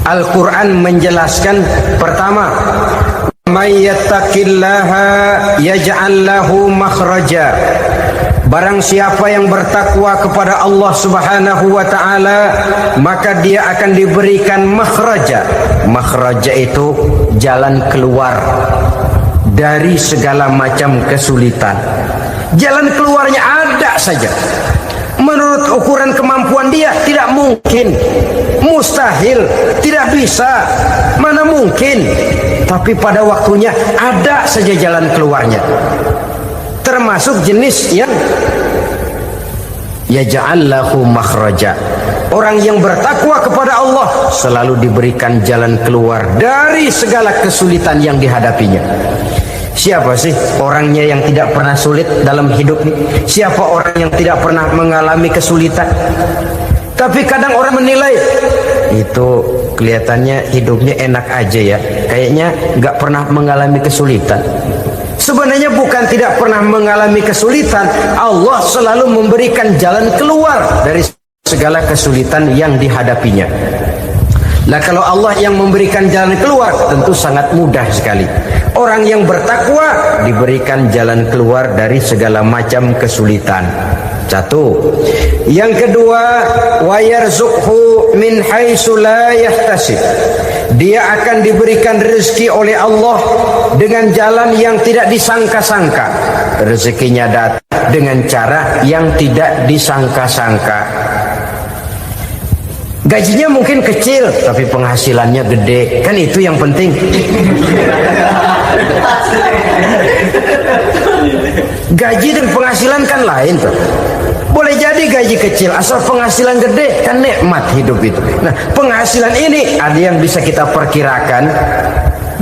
Al-Quran menjelaskan pertama, may yattaqillaha yaj'al lahu makhraja. Barang siapa yang bertakwa kepada Allah Subhanahu wa taala, maka dia akan diberikan makhraja. Makhraja itu jalan keluar dari segala macam kesulitan. Jalan keluarnya ada saja. Menurut ukuran kemampuan dia tidak mungkin, mustahil, tidak bisa, mana mungkin. Tapi pada waktunya ada saja jalan keluarnya. Termasuk jenis yang yaj'al lahu makhraja. Orang yang bertakwa kepada Allah selalu diberikan jalan keluar dari segala kesulitan yang dihadapinya. Siapa sih orangnya yang tidak pernah sulit dalam hidup ini? Siapa orang yang tidak pernah mengalami kesulitan? Tapi kadang orang menilai, itu kelihatannya hidupnya enak aja ya, kayaknya nggak pernah mengalami kesulitan. Sebenarnya bukan tidak pernah mengalami kesulitan, Allah selalu memberikan jalan keluar dari segala kesulitan yang dihadapinya. Nah, kalau Allah yang memberikan jalan keluar, tentu sangat mudah sekali. Orang yang bertakwa diberikan jalan keluar dari segala macam kesulitan. Satu. Yang kedua, wa yarzuqhu min haitsu la yahtasib. Dia akan diberikan rezeki oleh Allah dengan jalan yang tidak disangka-sangka. Rezekinya datang dengan cara yang tidak disangka-sangka. Gajinya mungkin kecil, tapi penghasilannya gede. Kan itu yang penting. Gaji dan penghasilan kan lain tuh. Boleh jadi gaji kecil, asal penghasilan gede, kan nikmat hidup itu. Nah, penghasilan ini ada yang bisa kita perkirakan.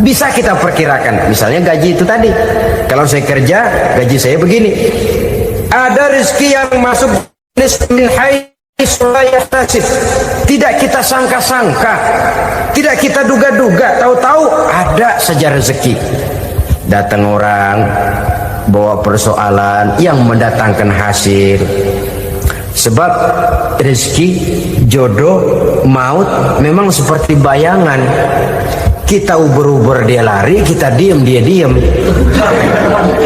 Bisa kita perkirakan. Misalnya gaji itu tadi. Kalau saya kerja, gaji saya begini. Ada rezeki yang masuk min haitsu la yahtasib. Tidak kita sangka-sangka, tidak kita duga-duga, tahu-tahu ada saja rezeki. Datang orang bawa persoalan yang mendatangkan hasil. Sebab rezeki, jodoh, maut memang seperti bayangan. Kita uber-uber dia lari, kita diem dia diem.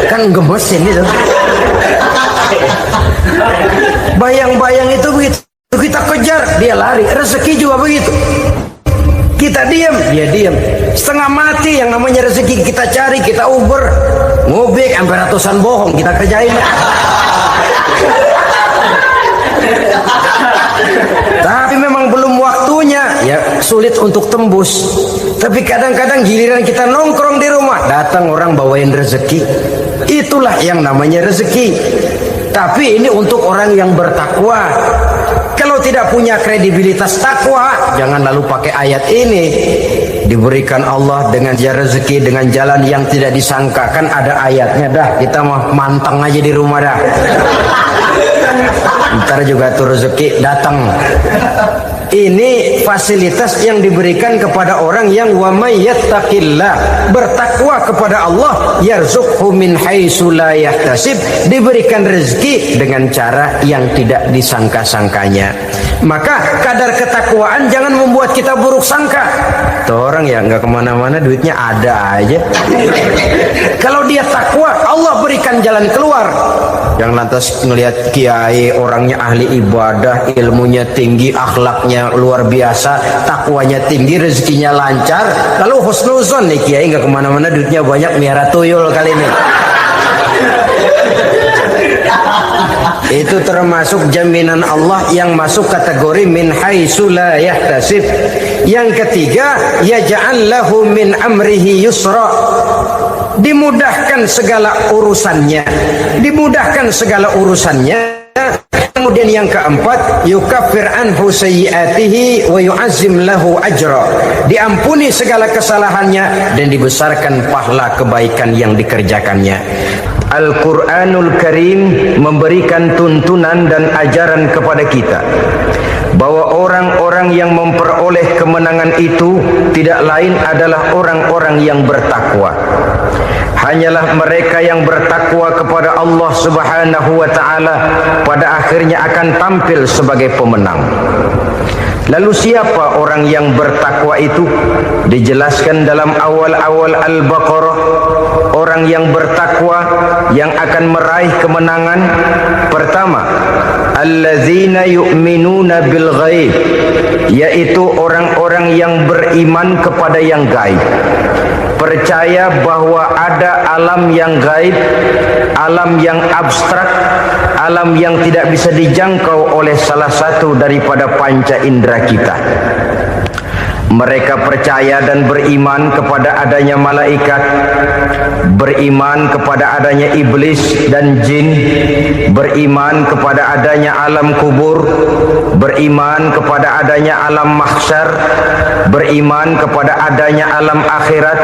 Kan gemesin itu. Bayang-bayang itu begitu. Kita kejar, dia lari. Rezeki juga begitu. Kita diam, dia diam. Setengah mati yang namanya rezeki kita cari, kita uber, ngobek sampai ratusan bohong kita kerjain. Tapi memang belum waktunya, ya sulit untuk tembus. Tapi kadang-kadang giliran kita nongkrong di rumah, datang orang bawain rezeki. Itulah yang namanya rezeki. Tapi ini untuk orang yang bertakwa. Kalau tidak punya kredibilitas takwa, jangan lalu pakai ayat ini. Diberikan Allah dengan rezeki dengan jalan yang tidak disangka. Kan ada ayatnya dah, kita mah manteng aja di rumah dah. Ntar juga tuh rezeki datang. Ini fasilitas yang diberikan kepada orang yang wa may yattaqillah, bertakwa kepada Allah, yarzuqhu min haitsu la yahtasib, diberikan rezeki dengan cara yang tidak disangka-sangkanya. Maka kadar ketakwaan jangan membuat kita buruk sangka. Tuh orang ya nggak kemana-mana, duitnya ada aja. Kalau dia takwa, Allah berikan jalan keluar. Yang lantas ngelihat kiai orangnya ahli ibadah, ilmunya tinggi, akhlaknya luar biasa, takwanya tinggi, rezekinya lancar, lalu husnuzon nih kiai nggak kemana-mana, duitnya banyak, miara tuyul kali ini. Itu termasuk jaminan Allah yang masuk kategori min haitsu la yahtasib. Yang ketiga, yaj'al lahu min amrihi yusra. Dimudahkan segala urusannya. Dimudahkan segala urusannya. Kemudian yang keempat, yukaffir anhu sayyi'atihi wa yu'azzim lahu ajra. Diampuni segala kesalahannya dan dibesarkan pahala kebaikan yang dikerjakannya. Al-Quranul Karim memberikan tuntunan dan ajaran kepada kita bahwa orang-orang yang memperoleh kemenangan itu tidak lain adalah orang-orang yang bertakwa. Hanyalah mereka yang bertakwa kepada Allah Subhanahu wa taala pada akhirnya akan tampil sebagai pemenang. Lalu siapa orang yang bertakwa itu? Dijelaskan dalam awal-awal Al-Baqarah, orang yang bertakwa yang akan meraih kemenangan. Pertama, allazina yu'minuna bil ghaib, yaitu orang-orang yang beriman kepada yang gaib. Percaya bahwa ada alam yang gaib, alam yang abstrak, alam yang tidak bisa dijangkau oleh salah satu daripada panca indera kita. Mereka percaya dan beriman kepada adanya malaikat, beriman kepada adanya iblis dan jin, beriman kepada adanya alam kubur, beriman kepada adanya alam mahsyar, beriman kepada adanya alam akhirat,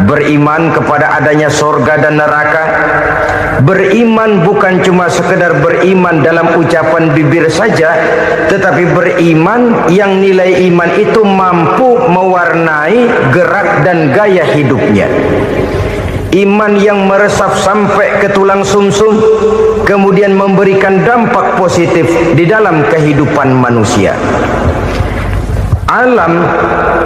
beriman kepada adanya surga dan neraka. Beriman bukan cuma sekedar beriman dalam ucapan bibir saja, tetapi beriman yang nilai iman itu mampu mewarnai gerak dan gaya hidupnya. Iman yang meresap sampai ke tulang sumsum, kemudian memberikan dampak positif di dalam kehidupan manusia. Alam,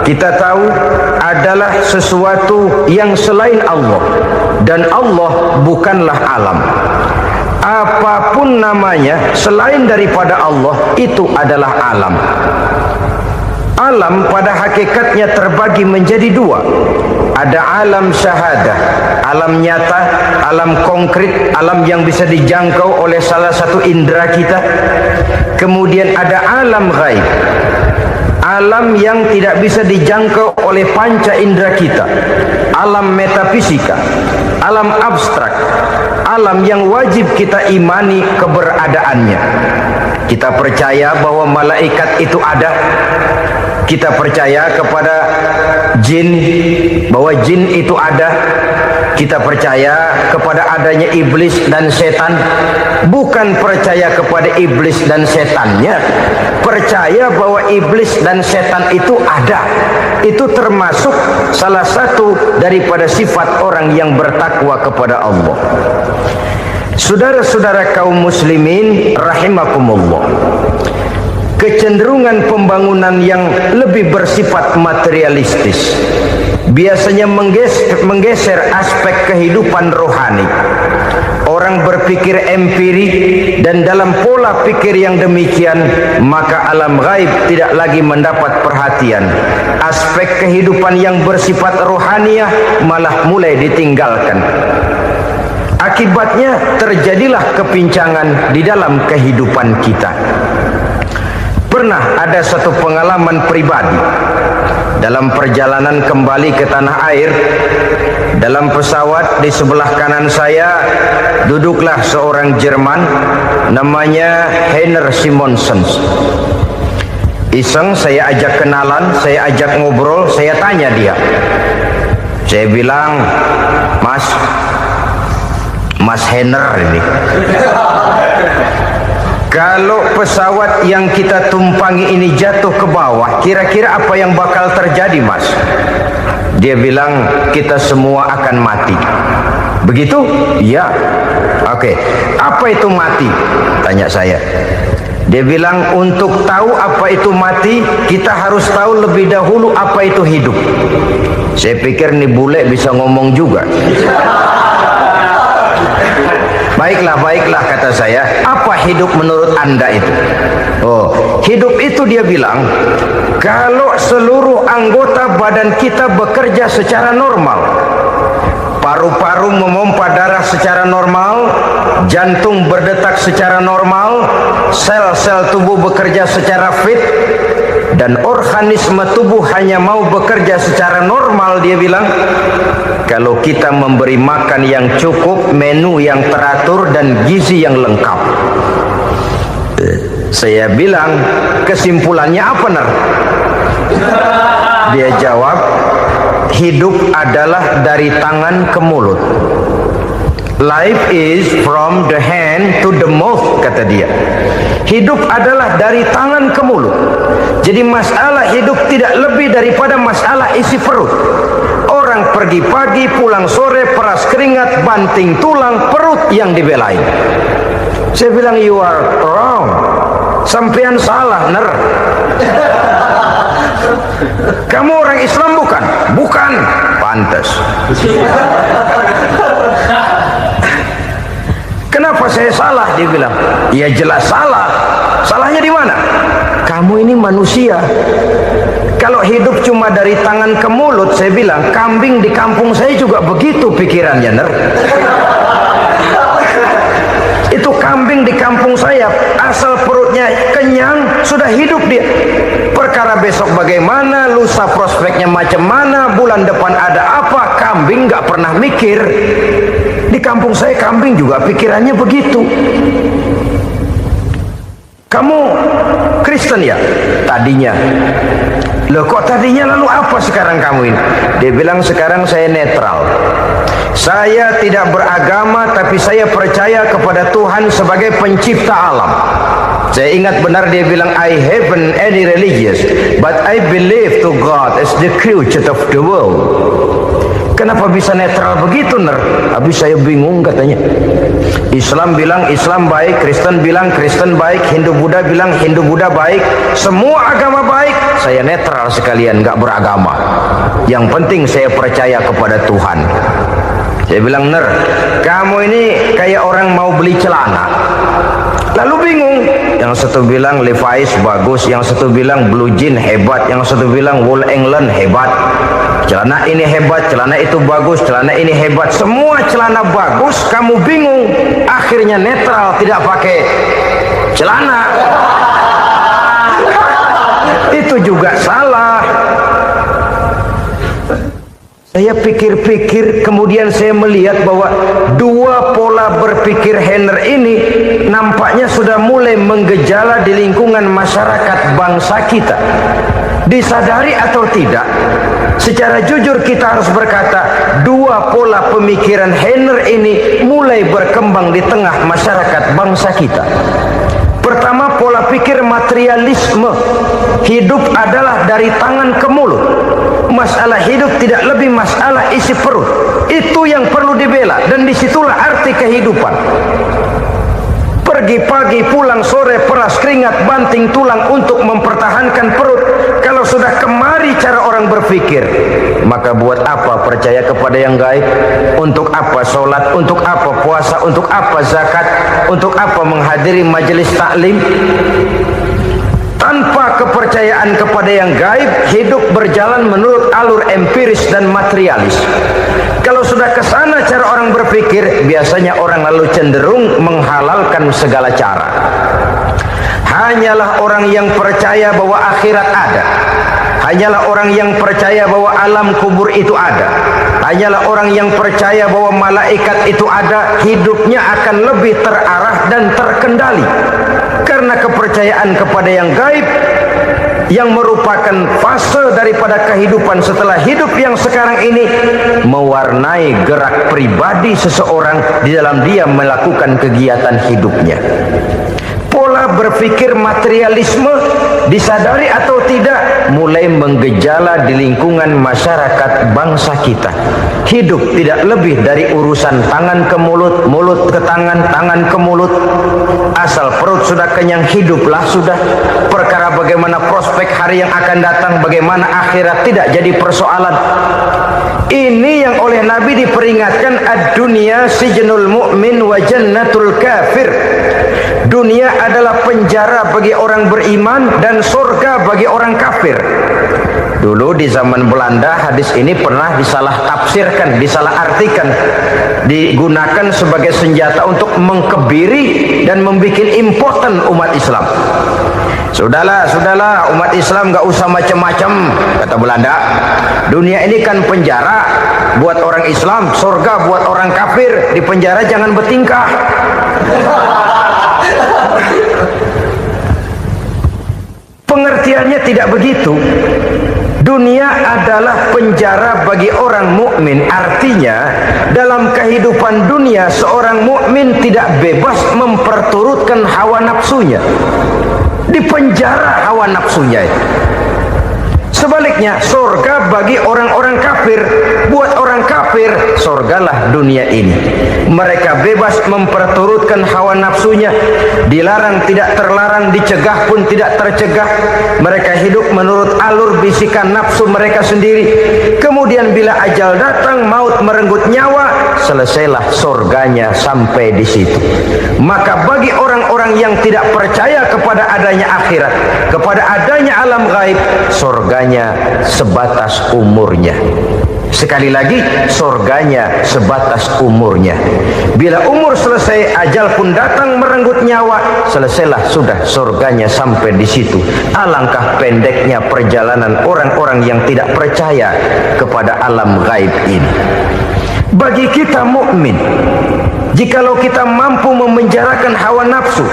kita tahu, adalah sesuatu yang selain Allah, dan Allah bukanlah alam. Apapun namanya selain daripada Allah, itu adalah alam. Alam pada hakikatnya terbagi menjadi dua. Ada alam syahadah, alam nyata, alam konkret, alam yang bisa dijangkau oleh salah satu indera kita. Kemudian ada alam ghaib, alam yang tidak bisa dijangkau oleh panca indera kita, alam metafisika, alam abstrak, alam yang wajib kita imani keberadaannya. Kita percaya bahwa malaikat itu ada. Kita percaya kepada jin, bahwa jin itu ada. Kita percaya kepada adanya iblis dan setan. Bukan percaya kepada iblis dan setannya, percaya bahwa iblis dan setan itu ada. Itu termasuk salah satu daripada sifat orang yang bertakwa kepada Allah. Saudara-saudara kaum muslimin rahimakumullah, kecenderungan pembangunan yang lebih bersifat materialistis biasanya menggeser aspek kehidupan rohani. Orang berpikir empiri, dan dalam pola pikir yang demikian, maka alam gaib tidak lagi mendapat perhatian. Aspek kehidupan yang bersifat rohaniah malah mulai ditinggalkan. Akibatnya terjadilah kepincangan di dalam kehidupan kita. Pernah ada satu pengalaman pribadi dalam perjalanan kembali ke tanah air. Dalam pesawat di sebelah kanan saya duduklah seorang Jerman, namanya Heiner Simonsen. Iseng saya ajak kenalan, saya ajak ngobrol, saya tanya dia. Saya bilang, Mas Heiner ini, kalau pesawat yang kita tumpangi ini jatuh ke bawah, kira-kira apa yang bakal terjadi, Mas? Dia bilang, kita semua akan mati. Begitu? Ya. Oke. Apa itu mati? Tanya saya. Dia bilang, untuk tahu apa itu mati, kita harus tahu lebih dahulu apa itu hidup. Saya pikir nih bule bisa ngomong juga. Baiklah kata saya. Apa hidup menurut Anda itu? Oh, hidup itu dia bilang, kalau seluruh anggota badan kita bekerja secara normal, paru-paru memompa darah secara normal, jantung berdetak secara normal, sel-sel tubuh bekerja secara fit, dan organisme tubuh hanya mau bekerja secara normal, dia bilang, kalau kita memberi makan yang cukup, menu yang teratur, dan gizi yang lengkap. Saya bilang, kesimpulannya apa, Ner? Dia jawab, hidup adalah dari tangan ke mulut. Life is from the hand to the mouth, kata dia. Hidup adalah dari tangan ke mulut. Jadi masalah hidup tidak lebih daripada masalah isi perut. Orang pergi pagi, pulang sore, peras keringat, banting tulang, perut yang dibelain. Saya bilang, you are wrong. Sampean salah, Ner. Kamu orang Islam bukan? Bukan. Pantas. Kenapa saya salah? Dia bilang. Ya jelas salah. Salahnya di mana? Kamu ini manusia. Kalau hidup cuma dari tangan ke mulut, saya bilang, kambing di kampung saya juga begitu pikirannya, Ner. Itu kambing di kampung saya, asal perutnya kenyang, sudah hidup dia. Perkara besok bagaimana, lusa prospeknya macam mana, bulan depan ada apa, kambing nggak pernah mikir. Di kampung saya kambing juga pikirannya begitu. Kamu Kristen ya? Tadinya. Loh kok tadinya, lalu apa sekarang kamu ini? Dia bilang sekarang saya netral. Saya tidak beragama, tapi saya percaya kepada Tuhan sebagai pencipta alam. Saya ingat benar dia bilang, I haven't any religious, but I believe to God as the creator of the world. Kenapa bisa netral begitu, Ner? Habis saya bingung katanya. Islam bilang Islam baik, Kristen bilang Kristen baik, Hindu Buddha bilang Hindu Buddha baik, semua agama baik. Saya netral sekalian, nggak beragama. Yang penting saya percaya kepada Tuhan. Saya bilang, Ner, kamu ini kayak orang mau beli celana. Lalu bingung. Yang satu bilang Levi's bagus, yang satu bilang Blue Jean hebat, yang satu bilang Wool England hebat. Celana ini hebat, celana itu bagus, celana ini hebat. Semua celana bagus, kamu bingung. Akhirnya netral, tidak pakai celana. Itu juga salah. Saya pikir-pikir, kemudian saya melihat bahwa dua pola berpikir Henry ini nampaknya sudah mulai menggejala di lingkungan masyarakat bangsa kita. Disadari atau tidak, secara jujur kita harus berkata, dua pola pemikiran Henry ini mulai berkembang di tengah masyarakat bangsa kita. Pertama, pola pikir materialisme. Hidup adalah dari tangan ke mulut. Masalah hidup tidak lebih masalah isi perut. Itu yang perlu dibela, dan disitulah arti kehidupan. Pergi pagi, pulang sore, peras keringat, banting tulang untuk mempertahankan perut. Kalau sudah kemari cara orang berpikir, maka buat apa percaya kepada yang gaib? Untuk apa sholat? Untuk apa puasa? Untuk apa zakat? Untuk apa menghadiri majelis taklim? Tanpa kepercayaan kepada yang gaib, hidup berjalan menurut alur empiris dan materialis. Kalau sudah ke sana cara orang berpikir, biasanya orang lalu cenderung menghalalkan segala cara. Hanyalah orang yang percaya bahwa akhirat ada, hanyalah orang yang percaya bahwa alam kubur itu ada, hanyalah orang yang percaya bahwa malaikat itu ada, hidupnya akan lebih terarah dan terkendali. Karena kepercayaan kepada yang gaib, yang merupakan fase daripada kehidupan setelah hidup yang sekarang ini, mewarnai gerak pribadi seseorang di dalam dia melakukan kegiatan hidupnya. Pola berpikir materialisme, disadari atau tidak, mulai menggejala di lingkungan masyarakat bangsa kita. Hidup tidak lebih dari urusan tangan ke mulut, mulut ke tangan, tangan ke mulut. Asal perut sudah kenyang, hiduplah sudah. Perkara bagaimana prospek hari yang akan datang, bagaimana akhirat, tidak jadi persoalan. Ini yang oleh Nabi diperingatkan, ad-dunya sijnul mu'min wa jannatul kafir. Dunia adalah penjara bagi orang beriman dan surga bagi orang kafir. Dulu di zaman Belanda hadis ini pernah disalah tafsirkan, disalah artikan, digunakan sebagai senjata untuk mengkebiri dan membuat impoten umat Islam. Sudahlah umat Islam gak usah macam-macam, kata Belanda. Dunia ini kan penjara buat orang Islam, surga buat orang kafir. Di penjara jangan bertingkah. Pengertiannya tidak begitu. Dunia adalah penjara bagi orang mukmin. Artinya dalam kehidupan dunia seorang mukmin tidak bebas memperturutkan hawa nafsunya. Di penjara hawa nafsunya itu. Sebaliknya, surga bagi orang-orang kafir. Buat orang kafir, surgalah dunia ini. Mereka bebas memperturutkan hawa nafsunya, dilarang tidak terlarang, dicegah pun tidak tercegah. Mereka hidup menurut alur bisikan nafsu mereka sendiri. Kemudian bila ajal datang, maut merenggut nyawa, selesailah surganya sampai di situ. Maka bagi orang-orang yang tidak percaya kepada adanya akhirat, kepada adanya alam gaib, surganya sebatas umurnya. Sekali lagi, surganya sebatas umurnya. Bila umur selesai, ajal pun datang merenggut nyawa, selesailah sudah surganya sampai di situ. Alangkah pendeknya perjalanan orang-orang yang tidak percaya kepada alam gaib ini. Bagi kita mukmin, jikalau kita mampu memenjarakan hawa nafsu,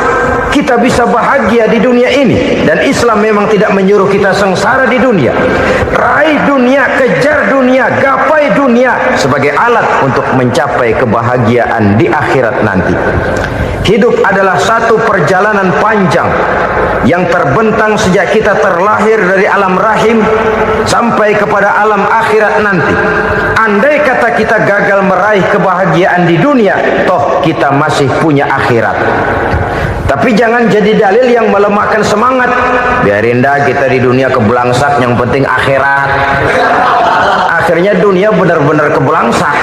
kita bisa bahagia di dunia ini. Dan Islam memang tidak menyuruh kita sengsara di dunia. Raih dunia, kejar dunia, gapai dunia sebagai alat untuk mencapai kebahagiaan di akhirat nanti. Hidup adalah satu perjalanan panjang yang terbentang sejak kita terlahir dari alam rahim sampai kepada alam akhirat nanti. Andai kata kita gagal meraih kebahagiaan di dunia, toh kita masih punya akhirat. Tapi jangan jadi dalil yang melemahkan semangat. Biarin dah kita di dunia kebelangsak, yang penting akhirat. Akhirnya dunia benar-benar kebelangsak.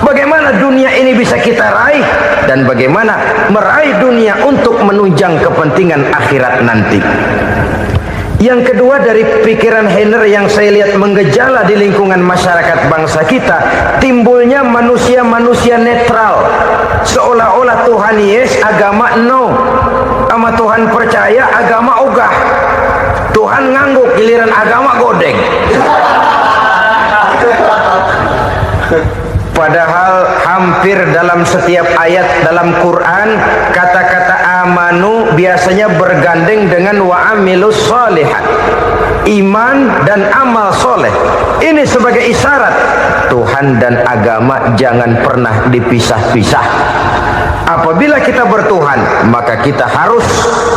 Bagaimana dunia ini bisa kita raih, dan bagaimana meraih dunia untuk menunjang kepentingan akhirat nanti. Yang kedua, dari pikiran Heiner yang saya lihat menggejala di lingkungan masyarakat bangsa kita, timbulnya manusia-manusia netral. Seolah-olah Tuhan yes, agama no. Sama Tuhan percaya, agama ogah. Tuhan ngangguk, giliran agama godeng. Padahal hampir dalam setiap ayat dalam Quran, kata-kata amanu biasanya bergandeng dengan wa amilus sholihat, iman dan amal soleh. Ini sebagai isyarat Tuhan dan agama jangan pernah dipisah-pisah. Apabila kita bertuhan, maka kita harus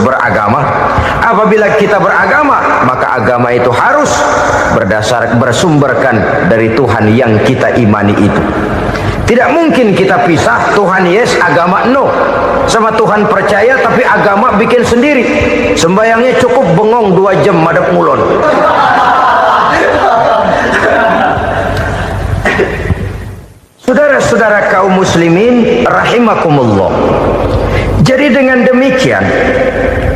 beragama. Apabila kita beragama, maka agama itu harus bersumberkan dari Tuhan yang kita imani itu. Tidak mungkin kita pisah, Tuhan yes, agama no. Sama Tuhan percaya tapi agama bikin sendiri. Sembayangnya cukup bengong 2 jam madep ngulon. Saudara-saudara kaum muslimin rahimakumullah. Jadi dengan demikian,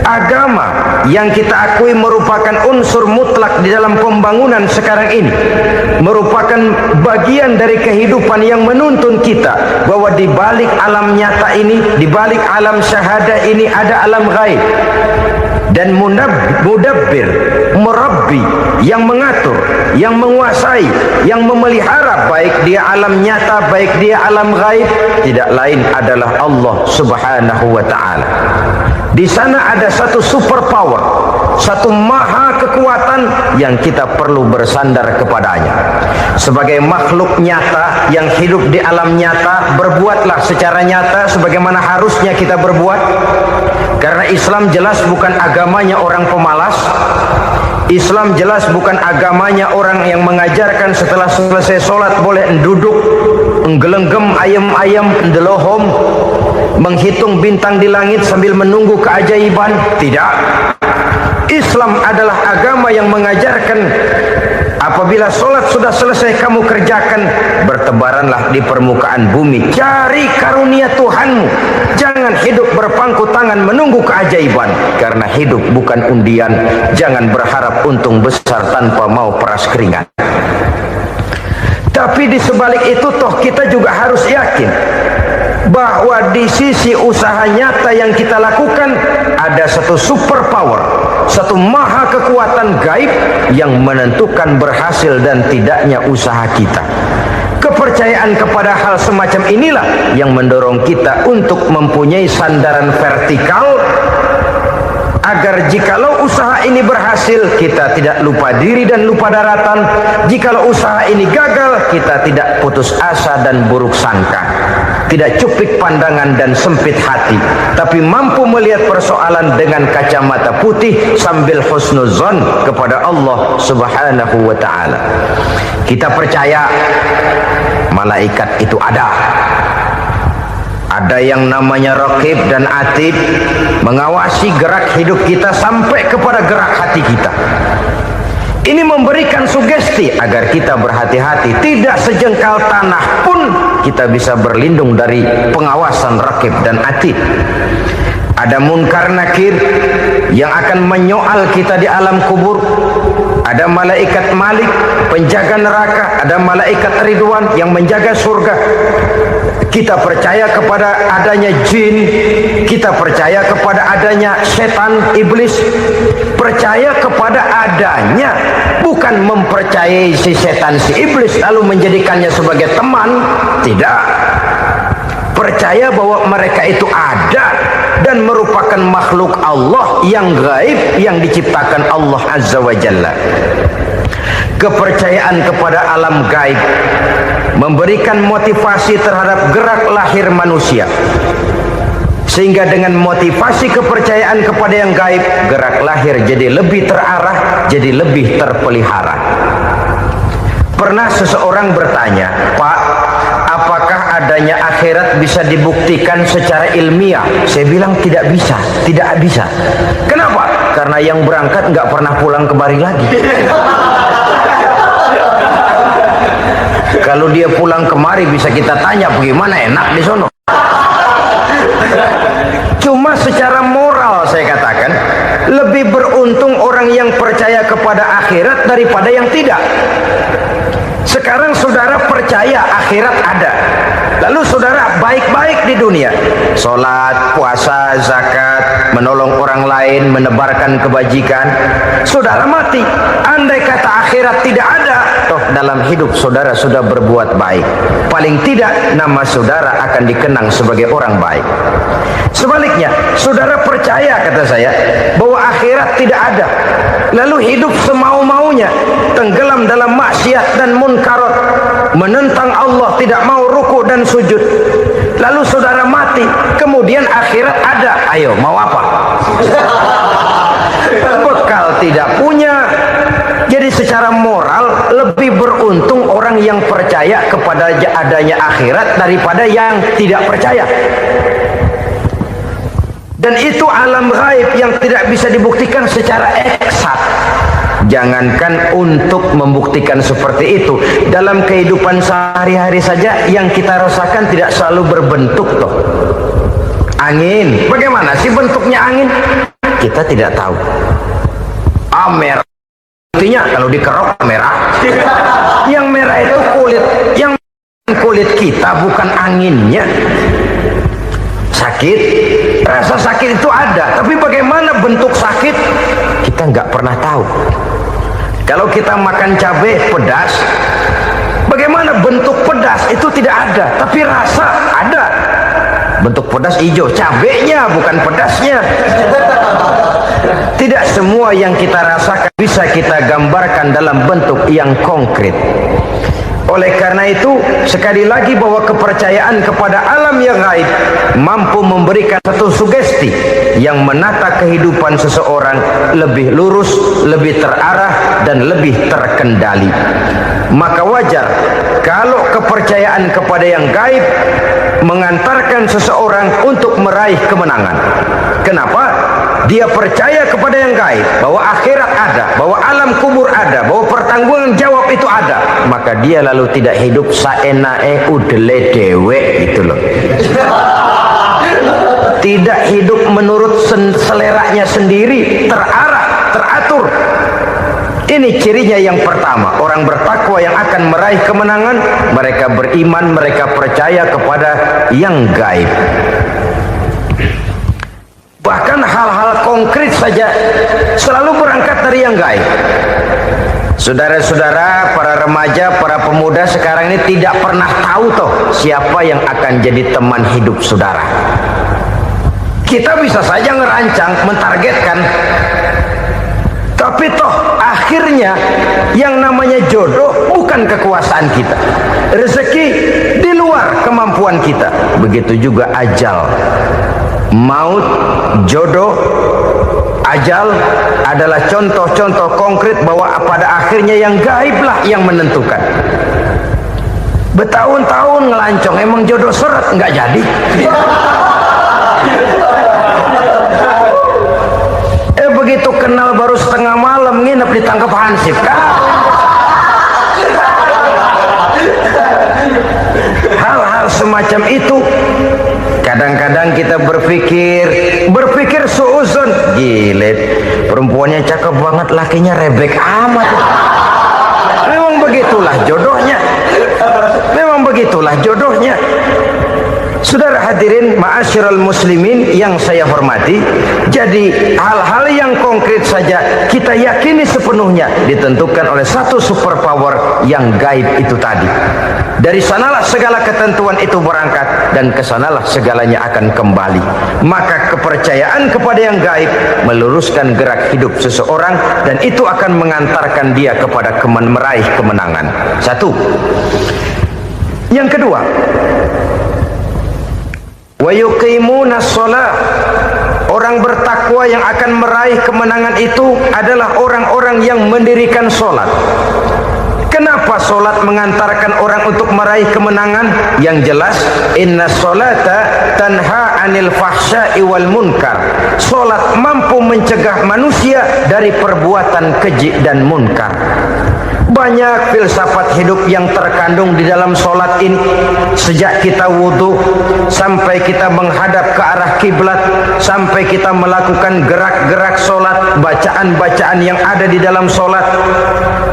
agama yang kita akui merupakan unsur mutlak di dalam pembangunan sekarang ini, merupakan bagian dari kehidupan yang menuntun kita bahwa di balik alam nyata ini, di balik alam syahadah ini ada alam gaib. Dan mudabbir, murabbi, yang mengatur, yang menguasai, yang memelihara, baik dia alam nyata, baik dia alam gaib, tidak lain adalah Allah Subhanahu wa ta'ala. Di sana ada satu super power, satu maha kekuatan yang kita perlu bersandar kepadanya. Sebagai makhluk nyata yang hidup di alam nyata, berbuatlah secara nyata sebagaimana harusnya kita berbuat. Karena Islam jelas bukan agamanya orang pemalas. Islam jelas bukan agamanya orang yang mengajarkan setelah selesai sholat boleh duduk, nggelenggem ayam-ayam, ndelohom, menghitung bintang di langit sambil menunggu keajaiban. Tidak. Islam adalah agama yang mengajarkan apabila sholat sudah selesai kamu kerjakan, bertebaranlah di permukaan bumi, cari karunia Tuhanmu. Jangan hidup berpangku tangan menunggu keajaiban, karena hidup bukan undian. Jangan berharap untung besar tanpa mau peras keringat. Tapi di sebalik itu toh kita juga harus yakin bahwa di sisi usaha nyata yang kita lakukan ada satu super power, satu maha kekuatan gaib yang menentukan berhasil dan tidaknya usaha kita. Kepercayaan kepada hal semacam inilah yang mendorong kita untuk mempunyai sandaran vertikal, agar jikalau usaha ini berhasil, kita tidak lupa diri dan lupa daratan. Jikalau usaha ini gagal, kita tidak putus asa dan buruk sangka. tidak cuplik pandangan dan sempit hati, tapi mampu melihat persoalan dengan kacamata putih sambil husnuzon kepada Allah Subhanahu wa ta'ala. Kita percaya malaikat itu ada. Ada yang namanya Raqib dan Atid, mengawasi gerak hidup kita sampai kepada gerak hati kita. Ini memberikan sugesti agar kita berhati-hati, tidak sejengkal tanah pun kita bisa berlindung dari pengawasan Raqib dan Atid. Ada munkar nakir yang akan menyoal kita di alam kubur. Ada malaikat Malik, penjaga neraka. Ada malaikat Ridwan yang menjaga surga. Kita percaya kepada adanya jin, kita percaya kepada adanya setan, iblis. Percaya kepada adanya, bukan mempercayai si setan, si iblis lalu menjadikannya sebagai teman. Tidak. Percaya bahwa mereka itu ada dan merupakan makhluk Allah yang gaib yang diciptakan Allah Azza wa Jalla. Kepercayaan kepada alam gaib memberikan motivasi terhadap gerak lahir manusia, sehingga dengan motivasi kepercayaan kepada yang gaib, gerak lahir jadi lebih terarah, jadi lebih terpelihara. Pernah seseorang bertanya, "Pak, apakah adanya akhirat bisa dibuktikan secara ilmiah?" Saya bilang tidak bisa, tidak bisa. Kenapa? Karena yang berangkat nggak pernah pulang kembali lagi. Kalau dia pulang kemari bisa kita tanya bagaimana enak di sono. Cuma secara moral saya katakan, lebih beruntung orang yang percaya kepada akhirat daripada yang tidak. Sekarang saudara percaya akhirat ada, lalu saudara baik-baik di dunia, sholat, puasa, zakat, menolong orang lain, menebarkan kebajikan. Saudara mati, andai kata akhirat tidak ada, toh dalam hidup saudara sudah berbuat baik, paling tidak nama saudara akan dikenang sebagai orang baik. Sebaliknya, saudara percaya, kata saya, bahwa akhirat tidak ada, lalu hidup semau-maunya, tenggelam dalam maksiat dan munkarat, menentang Allah, tidak mau ruku dan sujud, lalu saudara mati, kemudian akhirat ada, ayo mau apa? Bekal tidak punya. Jadi secara moral lebih beruntung orang yang percaya kepada adanya akhirat daripada yang tidak percaya. Dan itu alam gaib yang tidak bisa dibuktikan secara eksak. Jangankan untuk membuktikan seperti itu, dalam kehidupan sehari-hari saja yang kita rasakan tidak selalu berbentuk toh. Angin, bagaimana sih bentuknya angin? Kita tidak tahu. Merah, artinya kalau dikerok merah. Yang merah itu kulit, yang kulit kita bukan anginnya. Sakit, rasa sakit itu ada, tapi bagaimana bentuk sakit kita nggak pernah tahu. Kalau kita makan cabai pedas, bagaimana bentuk pedas itu tidak ada, tapi rasa ada. Bentuk pedas hijau, cabainya bukan pedasnya. Tidak semua yang kita rasakan bisa kita gambarkan dalam bentuk yang konkret. Oleh karena itu, sekali lagi bahwa kepercayaan kepada alam yang gaib mampu memberikan satu sugesti yang menata kehidupan seseorang lebih lurus, lebih terarah, dan lebih terkendali. Maka wajar kalau kepercayaan kepada yang gaib mengantarkan seseorang untuk meraih kemenangan. Kenapa? Dia percaya kepada yang gaib, bahwa akhirat ada, bahwa alam kubur ada, bahwa pertanggungan jawab itu ada. Maka dia lalu tidak hidup saenae udele dewe gitu loh. Tidak hidup menurut seleranya sendiri, terarah, teratur. Ini cirinya yang pertama, orang bertakwa yang akan meraih kemenangan, mereka beriman, mereka percaya kepada yang gaib. Bahkan hal-hal konkret saja selalu berangkat dari yang gaib. Saudara-saudara, para remaja, para pemuda sekarang ini tidak pernah tahu toh siapa yang akan jadi teman hidup saudara. Kita bisa saja ngerancang, mentargetkan. Tapi toh akhirnya yang namanya jodoh bukan kekuasaan kita. Rezeki di luar kemampuan kita. Begitu juga ajal. Maut, jodoh, ajal adalah contoh-contoh konkret bahwa pada akhirnya yang gaiblah yang menentukan. Bertahun-tahun ngelancong, emang jodoh seret nggak jadi. Begitu kenal baru setengah malam nginep ditangkap hansip kan. Hal-hal semacam itu kadang-kadang kita berpikir suuzon, gilet, perempuannya cakep banget, lakinya rebek amat. Memang begitulah jodohnya. Memang begitulah jodohnya. Saudara hadirin ma'asyiral muslimin yang saya hormati, jadi hal-hal yang konkret saja kita yakini sepenuhnya ditentukan oleh satu superpower yang gaib itu tadi. Dari sanalah segala ketentuan itu berangkat dan kesanalah segalanya akan kembali. Maka kepercayaan kepada yang gaib meluruskan gerak hidup seseorang dan itu akan mengantarkan dia kepada meraih kemenangan. Satu. Yang kedua, wa yuqimuna shalah. Orang bertakwa yang akan meraih kemenangan itu adalah orang-orang yang mendirikan sholat. Kenapa sholat mengantarkan orang untuk meraih kemenangan? Yang jelas, inna sholata tanha anil fahsya'i wal munkar. Sholat mampu mencegah manusia dari perbuatan keji dan munkar. Banyak filsafat hidup yang terkandung di dalam sholat ini. Sejak kita wudhu sampai kita menghadap ke arah kiblat, sampai kita melakukan gerak-gerak sholat, bacaan-bacaan yang ada di dalam sholat,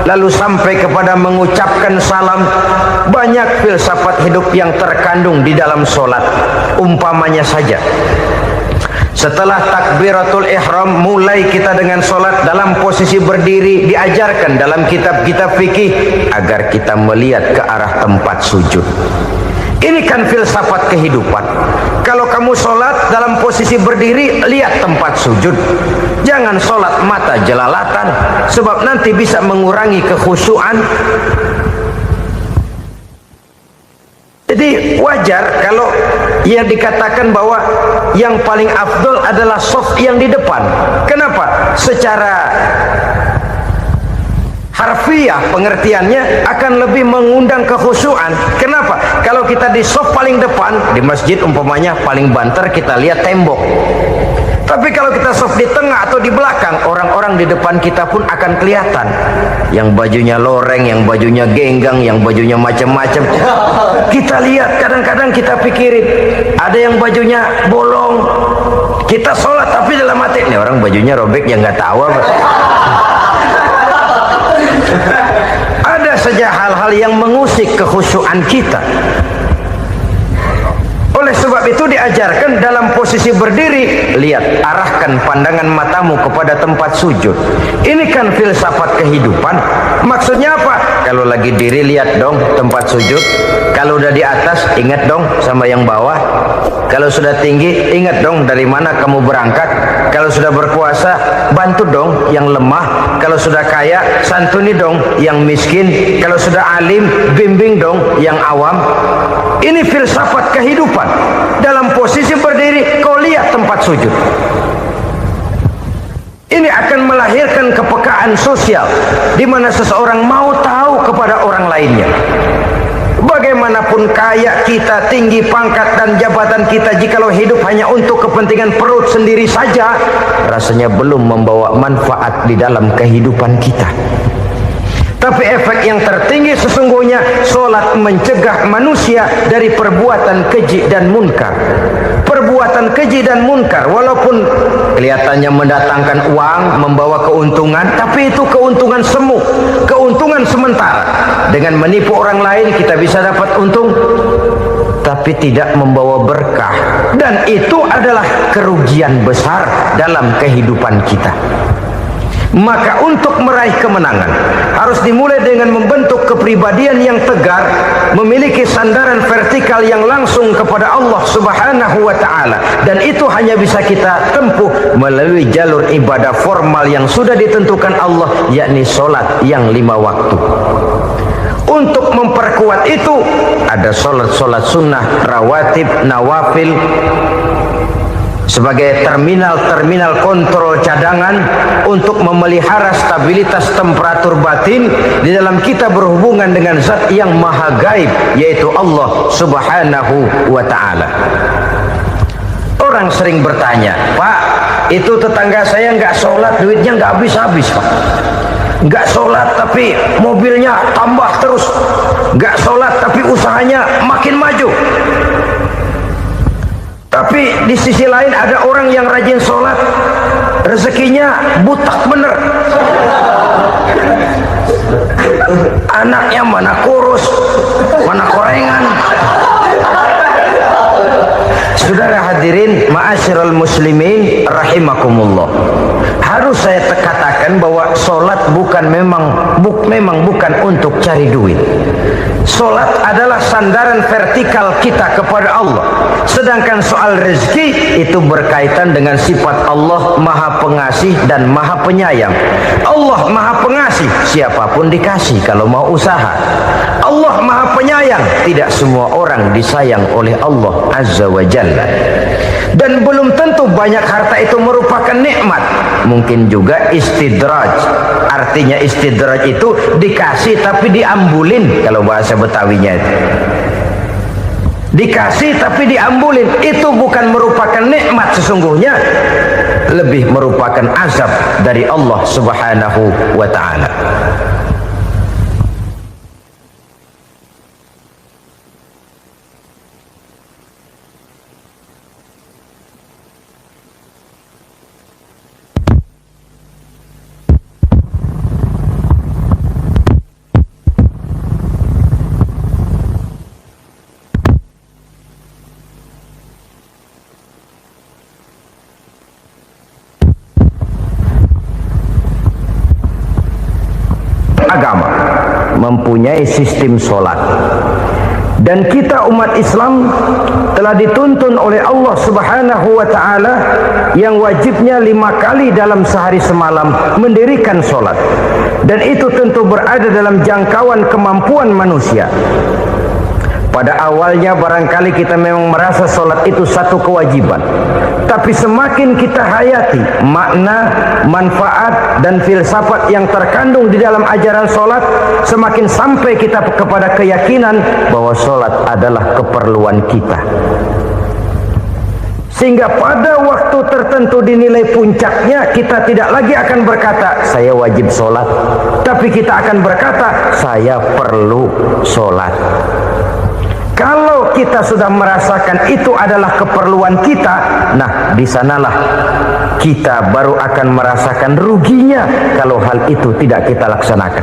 lalu sampai kepada mengucapkan salam. Banyak filsafat hidup yang terkandung di dalam sholat. Umpamanya saja, setelah takbiratul ihram mulai kita dengan sholat dalam posisi berdiri, diajarkan dalam kitab-kitab fikih agar kita melihat ke arah tempat sujud. Ini kan filsafat kehidupan. Kalau kamu sholat dalam posisi berdiri, lihat tempat sujud. Jangan sholat mata jelalatan, sebab nanti bisa mengurangi kekhusyuan. Jadi wajar kalau yang dikatakan bahwa yang paling afdol adalah shaf yang di depan. Kenapa? Secara harfiah pengertiannya akan lebih mengundang kekhusyuan. Kenapa? Kalau kita di shaf paling depan di masjid umpamanya paling banter kita lihat tembok. Tapi kalau kita shaf di tengah atau di belakang, orang-orang di depan kita pun akan kelihatan. Yang bajunya loreng, yang bajunya genggang, yang bajunya macam-macam. Kita lihat, kadang-kadang kita pikirin, ada yang bajunya bolong. Kita sholat tapi dalam hati, nih orang bajunya robek yang nggak tahu apa. Ada saja hal-hal yang mengusik kekhusyuan kita. Oleh sebab itu diajarkan dalam posisi berdiri, lihat, arahkan pandangan matamu kepada tempat sujud. Ini kan filsafat kehidupan. Maksudnya apa? Kalau lagi diri lihat dong tempat sujud. Kalau udah di atas ingat dong sama yang bawah. Kalau sudah tinggi ingat dong dari mana kamu berangkat. Kalau sudah berkuasa bantu dong yang lemah. Kalau sudah kaya santuni dong yang miskin. Kalau sudah alim bimbing dong yang awam. Ini filsafat kehidupan. Dalam posisi berdiri kau lihat tempat sujud. Ini akan melahirkan kepekaan sosial di mana seseorang mau tahu kepada orang lainnya. Bagaimanapun kaya kita, tinggi pangkat dan jabatan kita, jikalau hidup hanya untuk kepentingan perut sendiri saja, rasanya belum membawa manfaat di dalam kehidupan kita. Tapi efek yang tertinggi sesungguhnya, sholat mencegah manusia dari perbuatan keji dan munkar. Perbuatan keji dan munkar, walaupun kelihatannya mendatangkan uang, membawa keuntungan, tapi itu keuntungan semu, keuntungan sementara. Dengan menipu orang lain kita bisa dapat untung, tapi tidak membawa berkah. Dan itu adalah kerugian besar dalam kehidupan kita. Maka untuk meraih kemenangan harus dimulai dengan membentuk kepribadian yang tegar, memiliki sandaran vertikal yang langsung kepada Allah Subhanahu wa ta'ala, dan itu hanya bisa kita tempuh melalui jalur ibadah formal yang sudah ditentukan Allah, yakni sholat yang 5 waktu. Untuk memperkuat itu ada sholat sunnah, rawatib, nawafil sebagai terminal kontrol cadangan untuk memelihara stabilitas temperatur batin di dalam kita berhubungan dengan zat yang maha gaib, yaitu Allah Subhanahu wa ta'ala. Orang sering bertanya, Pak, itu tetangga saya nggak sholat, duitnya nggak habis-habis, Pak. Nggak sholat tapi mobilnya tambah terus, nggak sholat tapi usahanya makin maju. Tapi di sisi lain ada orang yang rajin sholat, rezekinya butak bener, anaknya mana kurus, mana korengan. Saudara hadirin ma'asyiral muslimin rahimakumullah, harus saya katakan bahwa sholat memang bukan untuk cari duit. Sholat adalah sandaran vertikal kita kepada Allah. Sedangkan soal rezeki itu berkaitan dengan sifat Allah maha pengasih dan maha penyayang. Allah maha pengasih, siapapun dikasih kalau mau usaha. Allah maha penyayang, tidak semua orang disayang oleh Allah Azza wa Jalla. Dan belum tentu banyak harta itu merupakan nikmat, mungkin juga istidraj. Artinya istidraj itu dikasih tapi diambulin, kalau bahasa Betawinya itu. Dikasih tapi diambulin, itu bukan merupakan nikmat sesungguhnya, lebih merupakan azab dari Allah Subhanahu wa ta'ala. Agama mempunyai sistem sholat, dan kita umat Islam telah dituntun oleh Allah Subhanahu wa ta'ala yang wajibnya 5 kali dalam sehari semalam mendirikan sholat, dan itu tentu berada dalam jangkauan kemampuan manusia. Pada awalnya barangkali kita memang merasa sholat itu satu kewajiban, tapi semakin kita hayati makna, manfaat dan filsafat yang terkandung di dalam ajaran sholat, semakin sampai kita kepada keyakinan bahwa sholat adalah keperluan kita. Sehingga pada waktu tertentu dinilai puncaknya, kita tidak lagi akan berkata saya wajib sholat, tapi kita akan berkata saya perlu sholat. Kalau kita sudah merasakan itu adalah keperluan kita, nah di sanalah kita baru akan merasakan ruginya kalau hal itu tidak kita laksanakan.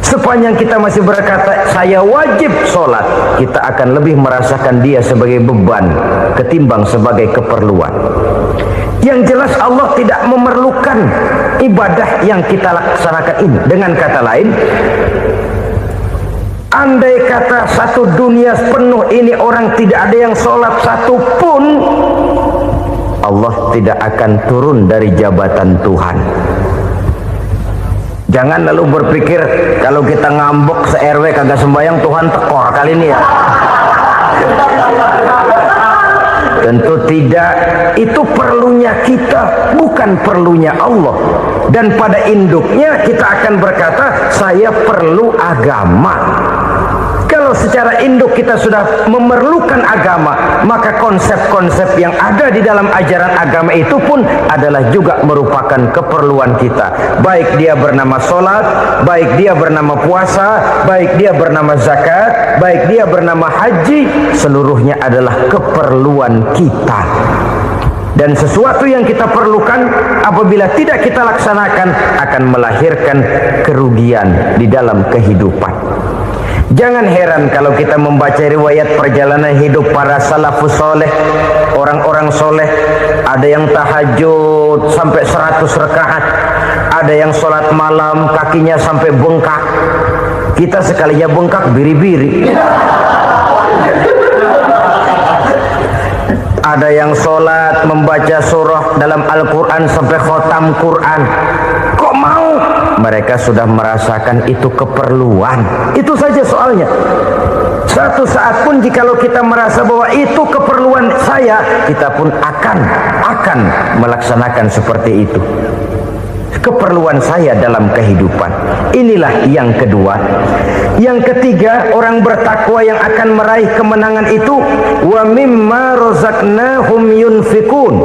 Sepanjang kita masih berkata saya wajib sholat, kita akan lebih merasakan dia sebagai beban ketimbang sebagai keperluan. Yang jelas Allah tidak memerlukan ibadah yang kita laksanakan ini. Dengan kata lain, andai kata satu dunia penuh ini orang tidak ada yang sholat satu pun, Allah tidak akan turun dari jabatan Tuhan. Jangan lalu berpikir kalau kita ngambek se-RW kagak sembahyang Tuhan tekor kali ini ya. Tentu tidak, itu perlunya kita, bukan perlunya Allah. Dan pada induknya kita akan berkata saya perlu agama. Kalau secara induk kita sudah memerlukan agama, maka konsep-konsep yang ada di dalam ajaran agama itu pun adalah juga merupakan keperluan kita. Baik dia bernama sholat, baik dia bernama puasa, baik dia bernama zakat, baik dia bernama haji, seluruhnya adalah keperluan kita. Dan sesuatu yang kita perlukan apabila tidak kita laksanakan akan melahirkan kerugian di dalam kehidupan. Jangan heran kalau kita membaca riwayat perjalanan hidup para salafus soleh, orang-orang soleh. Ada yang tahajud sampai 100 rakaat, Ada yang sholat malam kakinya sampai bengkak. Kita sekalinya bengkak biri-biri. Ada yang sholat membaca surah dalam Al-Quran sampai khotam Quran. Kok mau? Mereka sudah merasakan itu keperluan. Itu saja soalnya. Satu saat pun jikalau kita merasa bahwa itu keperluan saya, kita pun akan melaksanakan seperti itu. Keperluan saya dalam kehidupan. Inilah yang kedua. Yang ketiga, orang bertakwa yang akan meraih kemenangan itu wa mimma razaqnahum yunfikun.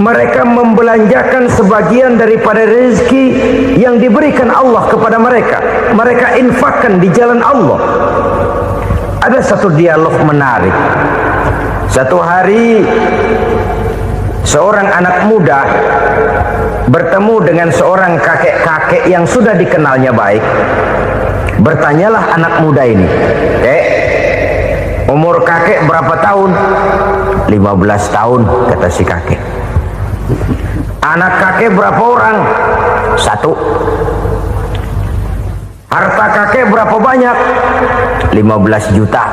Mereka membelanjakan sebagian daripada rezeki yang diberikan Allah kepada mereka. Mereka infakkan di jalan Allah. Ada satu dialog menarik. Satu hari seorang anak muda bertemu dengan seorang kakek-kakek yang sudah dikenalnya baik. Bertanyalah anak muda ini, umur kakek berapa tahun? 15 tahun, kata si kakek. Anak kakek berapa orang? 1. Harta kakek berapa banyak? 15 juta.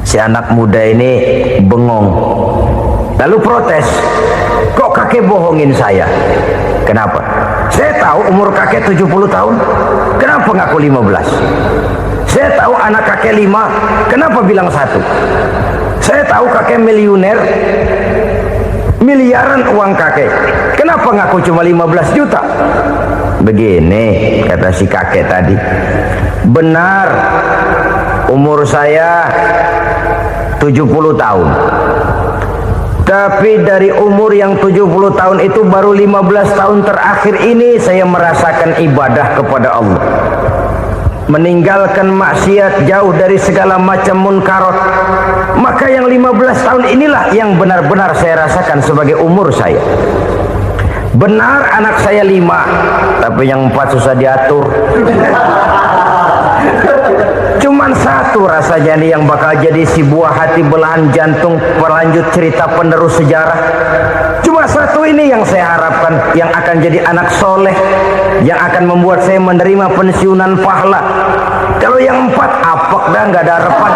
Si anak muda ini bengong, lalu protes, kok kakek bohongin saya? Kenapa? Saya tahu umur kakek 70 tahun, kenapa ngaku 15? Saya tahu anak kakek 5, kenapa bilang 1? Saya tahu kakek miliuner, miliaran uang kakek, kenapa ngaku cuma 15 juta? Begini kata si kakek tadi, benar umur saya 70 tahun, tapi dari umur yang 70 tahun itu baru 15 tahun terakhir ini saya merasakan ibadah kepada Allah, meninggalkan maksiat, jauh dari segala macam munkarat. Maka yang 15 tahun inilah yang benar-benar saya rasakan sebagai umur saya. Benar anak saya 5, tapi yang 4 susah diatur. Cuman 1 rasanya nih yang bakal jadi si buah hati, belahan jantung, pelanjut cerita penerus sejarah. Cuma 1 ini yang saya harapkan, yang akan jadi anak soleh, yang akan membuat saya menerima pensiunan pahala. Kalau yang 4 apek dah, nggak ada harapan.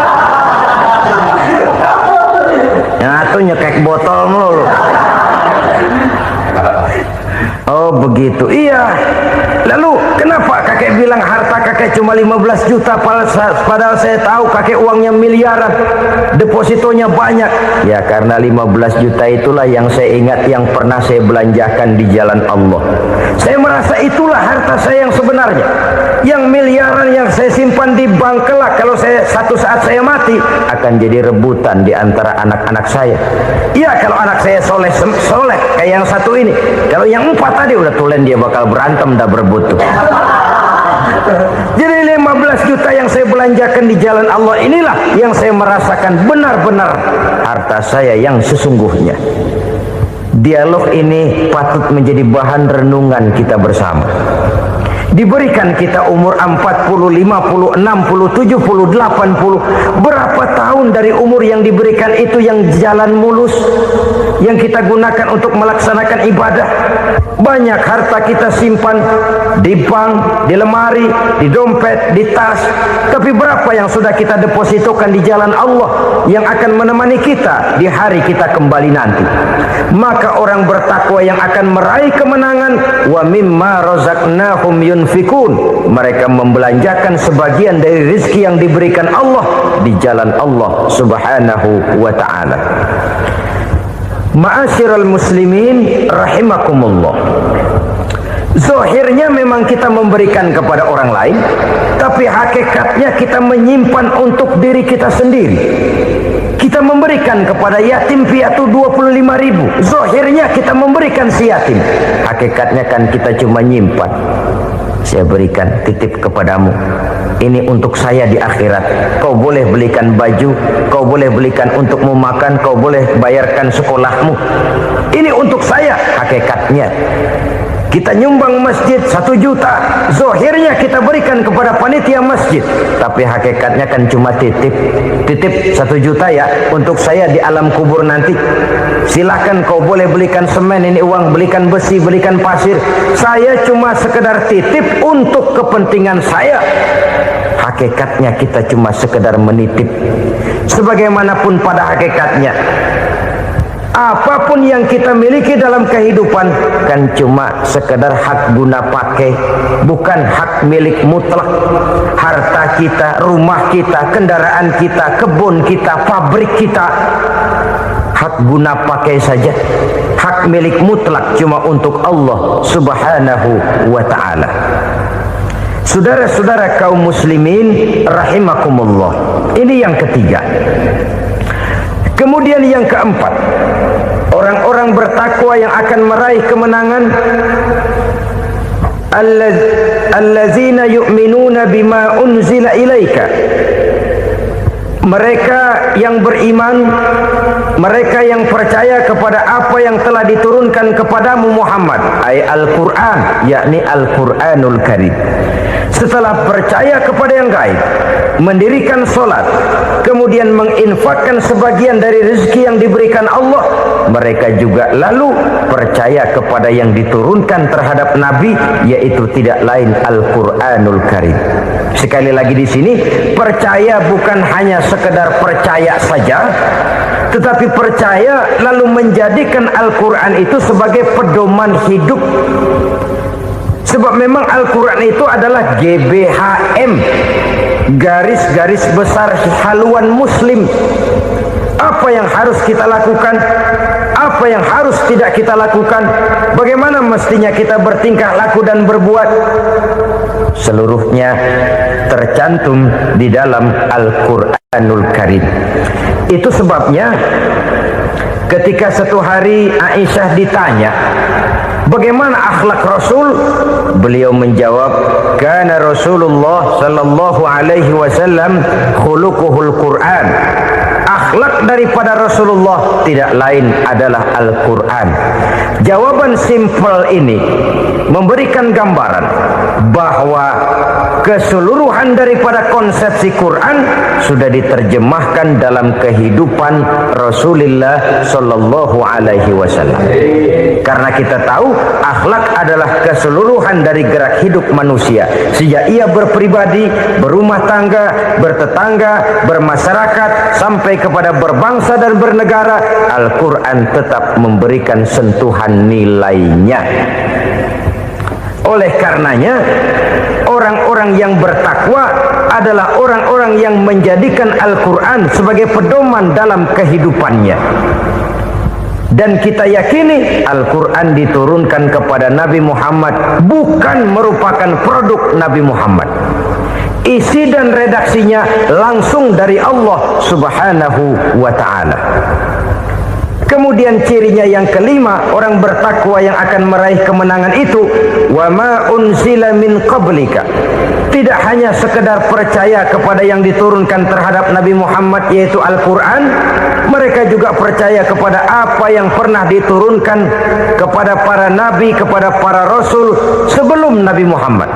Yang 1 nyekek botol mulu. Oh begitu, iya. Lalu kenapa kakek bilang harta kakek cuma 15 juta padahal saya tahu kakek uangnya miliaran, depositonya banyak? Ya karena 15 juta itulah yang saya ingat yang pernah saya belanjakan di jalan Allah. Saya merasa itulah harta saya yang sebenarnya. Yang miliaran yang saya simpan di bank kelak, kalau satu saat saya mati, akan jadi rebutan di antara anak-anak saya. Iya kalau anak saya soleh kayak yang 1 ini. Kalau yang 4 tadi udah tulen dia bakal berantem dah berebut tuh. Jadi 15 juta yang saya belanjakan di jalan Allah inilah yang saya merasakan benar-benar harta saya yang sesungguhnya. Dialog ini patut menjadi bahan renungan kita bersama. Diberikan kita umur 40, 50, 60, 70, 80. Berapa tahun dari umur yang diberikan itu yang jalan mulus, yang kita gunakan untuk melaksanakan ibadah? Banyak harta kita simpan di bank, di lemari, di dompet, di tas. Tapi berapa yang sudah kita depositokan di jalan Allah yang akan menemani kita di hari kita kembali nanti? Maka orang bertakwa yang akan meraih kemenangan, wa mimma razaqnahum yunfikun, mereka membelanjakan sebagian dari rezeki yang diberikan Allah di jalan Allah Subhanahu wa ta'ala. Ma'asyiral muslimin rahimakumullah. Zahirnya memang kita memberikan kepada orang lain, tapi hakikatnya kita menyimpan untuk diri kita sendiri. Kita memberikan kepada yatim piatu 25.000. Zahirnya kita memberikan si yatim, hakikatnya kan kita cuma nyimpan. Saya berikan, titip kepadamu, ini untuk saya di akhirat. Kau boleh belikan baju, kau boleh belikan untukmu makan, kau boleh bayarkan sekolahmu. Ini untuk saya, hakikatnya Kita nyumbang masjid 1 juta, zahirnya kita berikan kepada panitia masjid, tapi hakikatnya kan cuma titip 1 juta ya, untuk saya di alam kubur nanti. Silakan kau boleh belikan semen, ini uang, belikan besi, belikan pasir, saya cuma sekedar titip untuk kepentingan saya. Hakikatnya kita cuma sekedar menitip. Sebagaimanapun pada hakikatnya, apapun yang kita miliki dalam kehidupan kan cuma sekedar hak guna pakai, bukan hak milik mutlak. Harta kita, rumah kita, kendaraan kita, kebun kita, pabrik kita, hak guna pakai saja. Hak milik mutlak cuma untuk Allah Subhanahu wa ta'ala. Saudara-saudara kaum muslimin rahimakumullah, ini yang ketiga. Kemudian yang keempat, orang-orang bertakwa yang akan meraih kemenangan, allazina yu'minuna bima unzila ilaika. Mereka yang beriman, mereka yang percaya kepada apa yang telah diturunkan kepadamu Muhammad, ay Al-Quran, yakni Al-Quranul Karim. Setelah percaya kepada yang gaib, mendirikan solat, kemudian menginfakkan sebagian dari rezeki yang diberikan Allah, mereka juga lalu percaya kepada yang diturunkan terhadap Nabi, yaitu tidak lain Al-Quranul Karim. Sekali lagi di sini, percaya bukan hanya sekedar percaya saja, tetapi percaya lalu menjadikan Al-Quran itu sebagai pedoman hidup. Sebab memang Al-Quran itu adalah GBHM, garis-garis besar haluan muslim. Apa yang harus kita lakukan, apa yang harus tidak kita lakukan, bagaimana mestinya kita bertingkah laku dan berbuat, seluruhnya tercantum di dalam Al-Quranul Karim. Itu sebabnya ketika satu hari Aisyah ditanya, bagaimana akhlak Rasul? Beliau menjawab, kana Rasulullah sallallahu alaihi wasallam khuluquhul Quran. Akhlak daripada Rasulullah tidak lain adalah Al-Quran. Jawaban simpel ini memberikan gambaran bahwa keseluruhan daripada konsepsi Quran sudah diterjemahkan dalam kehidupan Rasulullah sallallahu alaihi wasallam. Karena kita tahu akhlak adalah keseluruhan dari gerak hidup manusia, sejak ia berpribadi, berumah tangga, bertetangga, bermasyarakat, sampai kepada berbangsa dan bernegara. Al-Quran tetap memberikan sentuhan nilainya. Oleh karenanya, orang-orang yang bertakwa adalah orang-orang yang menjadikan Al-Quran sebagai pedoman dalam kehidupannya. Dan kita yakini Al-Quran diturunkan kepada Nabi Muhammad bukan merupakan produk Nabi Muhammad. Isi dan redaksinya langsung dari Allah Subhanahu wa ta'ala. Kemudian cirinya yang kelima, orang bertakwa yang akan meraih kemenangan itu, wa ma unzila min qablika. Tidak hanya sekedar percaya kepada yang diturunkan terhadap Nabi Muhammad, yaitu Al-Quran, mereka juga percaya kepada apa yang pernah diturunkan kepada para nabi, kepada para rasul sebelum Nabi Muhammad.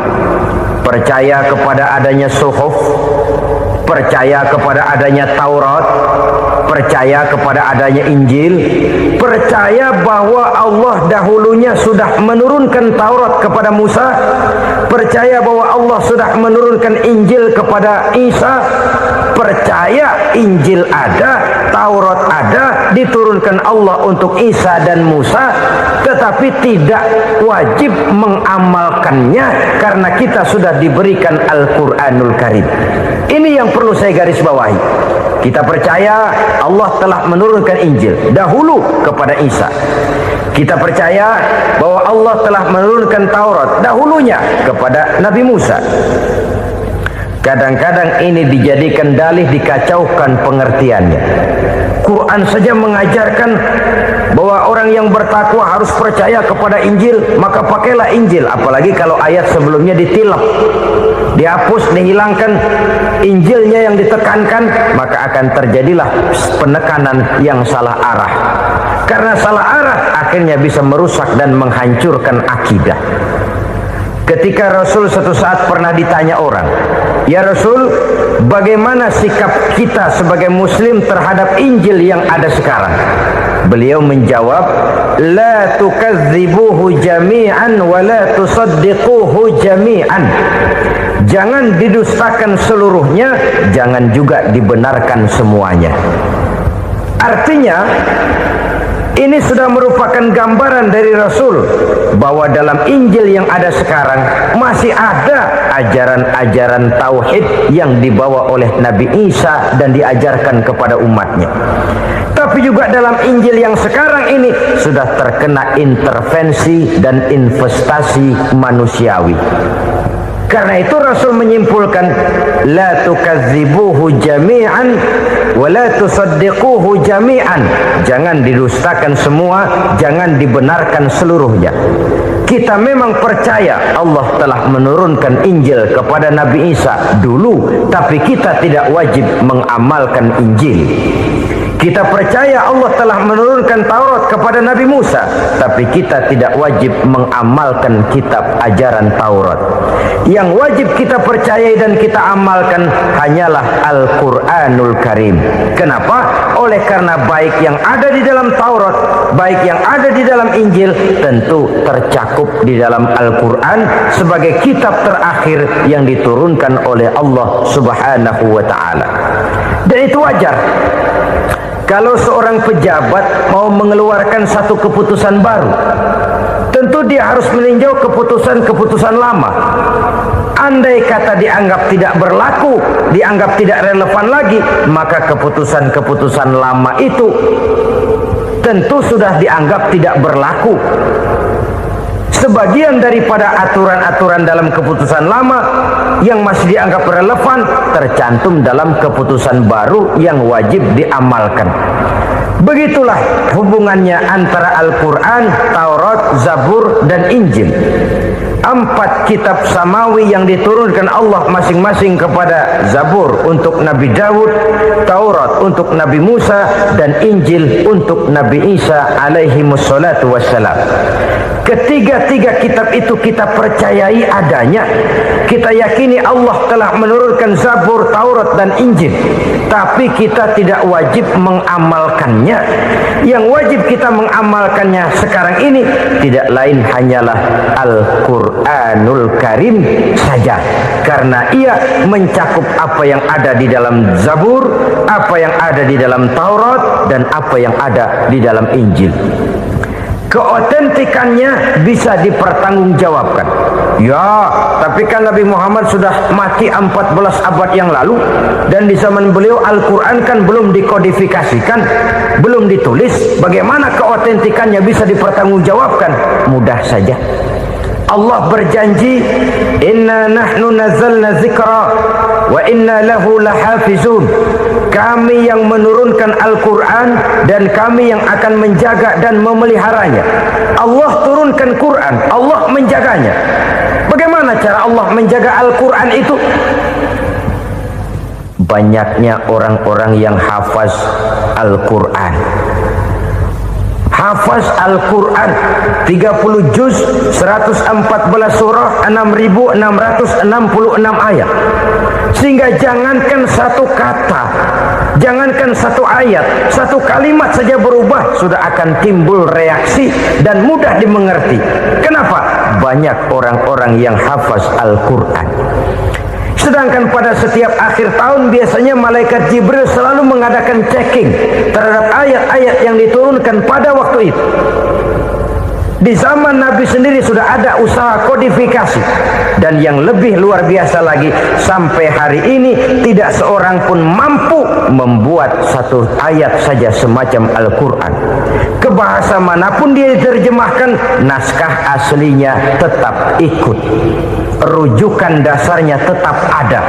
Percaya kepada adanya suhuf, percaya kepada adanya Taurat, percaya kepada adanya Injil, percaya bahwa Allah dahulunya sudah menurunkan Taurat kepada Musa, percaya bahwa Allah sudah menurunkan Injil kepada Isa, percaya Injil ada, Taurat ada, diturunkan Allah untuk Isa dan Musa, tetapi tidak wajib mengamalkannya karena kita sudah diberikan Al-Quranul Karim. Ini yang perlu saya garis bawahi. Kita percaya Allah telah menurunkan Injil dahulu kepada Isa. Kita percaya bahwa Allah telah menurunkan Taurat dahulunya kepada Nabi Musa. Kadang-kadang ini dijadikan dalih, dikacaukan pengertiannya. Quran saja mengajarkan bahwa orang yang bertakwa harus percaya kepada Injil, maka pakailah Injil. Apalagi kalau ayat sebelumnya ditilap, dihapus, dihilangkan, Injilnya yang ditekankan, maka akan terjadilah penekanan yang salah arah. Karena salah arah, akhirnya bisa merusak dan menghancurkan akidah. Ketika Rasul suatu saat pernah ditanya orang, "Ya Rasul, bagaimana sikap kita sebagai muslim terhadap Injil yang ada sekarang?" Beliau menjawab, "La tukadzibuhu jami'an wa la tusaddiquhu jami'an." Jangan didustakan seluruhnya, jangan juga dibenarkan semuanya. Artinya, ini sudah merupakan gambaran dari Rasul bahwa dalam Injil yang ada sekarang masih ada ajaran-ajaran tauhid yang dibawa oleh Nabi Isa dan diajarkan kepada umatnya. Tapi juga dalam Injil yang sekarang ini sudah terkena intervensi dan investasi manusiawi. Karena itu Rasul menyimpulkan, la tukadzibuhu jami'an wa la tusaddiquhu jami'an. Jangan didustakan semua, jangan dibenarkan seluruhnya. Kita memang percaya Allah telah menurunkan Injil kepada Nabi Isa dulu, tapi kita tidak wajib mengamalkan Injil. Kita percaya Allah telah menurunkan Taurat kepada Nabi Musa, tapi kita tidak wajib mengamalkan kitab ajaran Taurat. Yang wajib kita percayai dan kita amalkan hanyalah Al-Quranul Karim. Kenapa? Oleh karena baik yang ada di dalam Taurat, baik yang ada di dalam Injil, tentu tercakup di dalam Al-Quran sebagai kitab terakhir yang diturunkan oleh Allah Subhanahu wa Ta'ala. Dan itu wajar. Kalau seorang pejabat mau mengeluarkan satu keputusan baru, tentu dia harus meninjau keputusan-keputusan lama. Andai kata dianggap tidak berlaku, dianggap tidak relevan lagi, maka keputusan-keputusan lama itu tentu sudah dianggap tidak berlaku. Sebagian daripada aturan-aturan dalam keputusan lama yang masih dianggap relevan tercantum dalam keputusan baru yang wajib diamalkan. Begitulah hubungannya antara Al-Quran, Taurat, Zabur, dan Injil. 4 kitab samawi yang diturunkan Allah masing-masing kepada Zabur untuk Nabi Daud, Taurat untuk Nabi Musa, dan Injil untuk Nabi Isa alaihi wassalatu wassalam. Ketiga-tiga kitab itu kita percayai adanya. Kita yakini Allah telah menurunkan Zabur, Taurat, dan Injil. Tapi kita tidak wajib mengamalkannya. Yang wajib kita mengamalkannya sekarang ini tidak lain hanyalah Al-Quranul Karim saja. Karena ia mencakup apa yang ada di dalam Zabur, apa yang ada di dalam Taurat, dan apa yang ada di dalam Injil. Keotentikannya bisa dipertanggungjawabkan. Ya, tapi kan Nabi Muhammad sudah mati 14 abad yang lalu, dan di zaman beliau Al-Quran kan belum dikodifikasikan, belum ditulis. Bagaimana keotentikannya bisa dipertanggungjawabkan? Mudah saja. Allah berjanji, "Inna nahnu nazzalna dzikra wa inna lahu lahafizun." Kami yang menurunkan Al-Quran dan kami yang akan menjaga dan memeliharanya. Allah turunkan Quran, Allah menjaganya. Bagaimana cara Allah menjaga Al-Quran itu? Banyaknya orang-orang yang hafaz Al-Quran. Hafaz Al-Quran 30 juz, 114 surah, 6.666 ayat. Sehingga jangankan satu kata, jangankan satu ayat, satu kalimat saja berubah sudah akan timbul reaksi dan mudah dimengerti. Kenapa? Banyak orang-orang yang hafaz Al-Quran. Sedangkan pada setiap akhir tahun biasanya malaikat Jibril selalu mengadakan checking terhadap ayat-ayat yang diturunkan pada waktu itu. Di zaman Nabi sendiri sudah ada usaha kodifikasi. Dan yang lebih luar biasa lagi, sampai hari ini tidak seorang pun mampu membuat satu ayat saja semacam Al-Quran. Ke bahasa manapun dia diterjemahkan, naskah aslinya tetap ikut. Rujukan dasarnya tetap ada.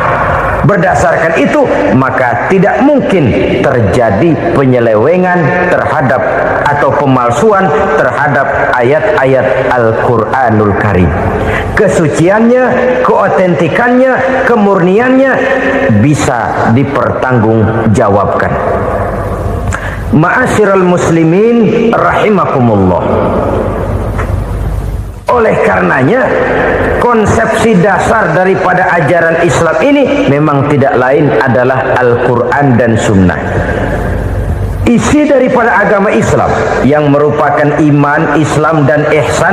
Berdasarkan itu, maka tidak mungkin terjadi penyelewengan terhadap atau pemalsuan terhadap ayat-ayat Al-Quranul Karim. Kesuciannya, keotentikannya, kemurniannya bisa dipertanggungjawabkan. Ma'asyiral muslimin rahimakumullah. Oleh karenanya konsepsi dasar daripada ajaran Islam ini memang tidak lain adalah Al-Quran dan Sunnah. Isi daripada agama Islam yang merupakan iman, Islam dan ihsan,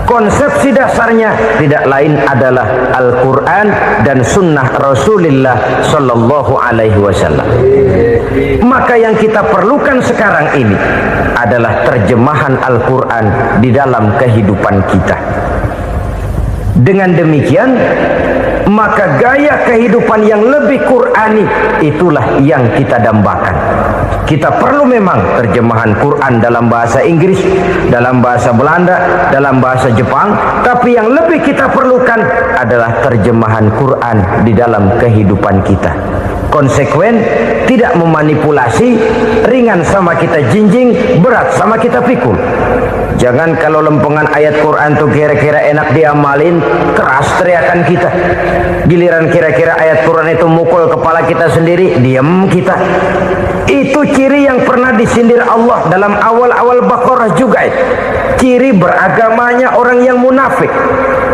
konsepsi dasarnya tidak lain adalah Al-Quran dan Sunnah Rasulullah Sallallahu Alaihi Wasallam. Maka yang kita perlukan sekarang ini adalah terjemahan Al-Quran di dalam kehidupan kita. Dengan demikian, maka gaya kehidupan yang lebih Qurani itulah yang kita dambakan. Kita perlu memang terjemahan Quran dalam bahasa Inggris, dalam bahasa Belanda, dalam bahasa Jepang, tapi yang lebih kita perlukan adalah terjemahan Quran di dalam kehidupan kita. Konsekuen, tidak memanipulasi, ringan sama kita jinjing, berat sama kita pikul. Jangan kalau lempengan ayat Quran tuh kira-kira enak diamalin, keras teriakan kita. Giliran kira-kira ayat Quran itu mukul kepala kita sendiri, diam kita. Itu ciri yang pernah disindir Allah dalam awal-awal Baqarah juga. Ciri beragamanya orang yang munafik.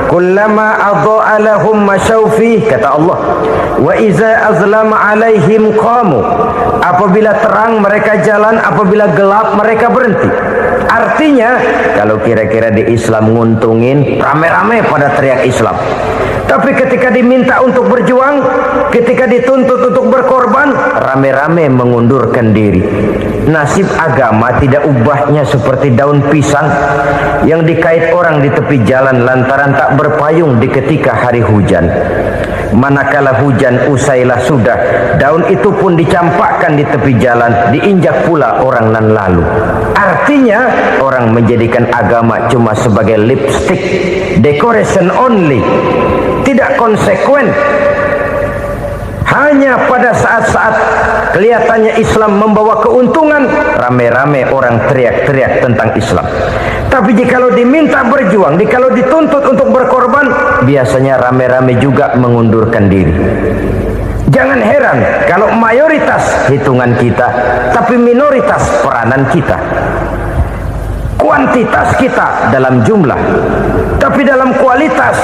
Kullama adha'a lahum masyawfi, kata Allah, wa iza azlama alaihim qamu. Apabila terang mereka jalan, apabila gelap mereka berhenti. Artinya kalau kira-kira di Islam nguntungin, rame-rame pada teriak Islam. Tapi ketika diminta untuk berjuang, ketika dituntut untuk berkorban, rame-rame mengundurkan diri. Nasib agama tidak ubahnya seperti daun pisang yang dikait orang di tepi jalan lantaran tak berpayung di ketika hari hujan. Manakala hujan usailah sudah, daun itu pun dicampakkan di tepi jalan, diinjak pula orang nan lalu. Artinya orang menjadikan agama cuma sebagai lipstick, decoration only, tidak konsekuen. Hanya pada saat-saat kelihatannya Islam membawa keuntungan, rame-rame orang teriak-teriak tentang Islam. Tapi jikalau diminta berjuang, jikalau dituntut untuk berkorban, biasanya rame-rame juga mengundurkan diri. Jangan heran kalau mayoritas hitungan kita, tapi minoritas peranan kita. Kuantitas kita dalam jumlah, tapi dalam kualitas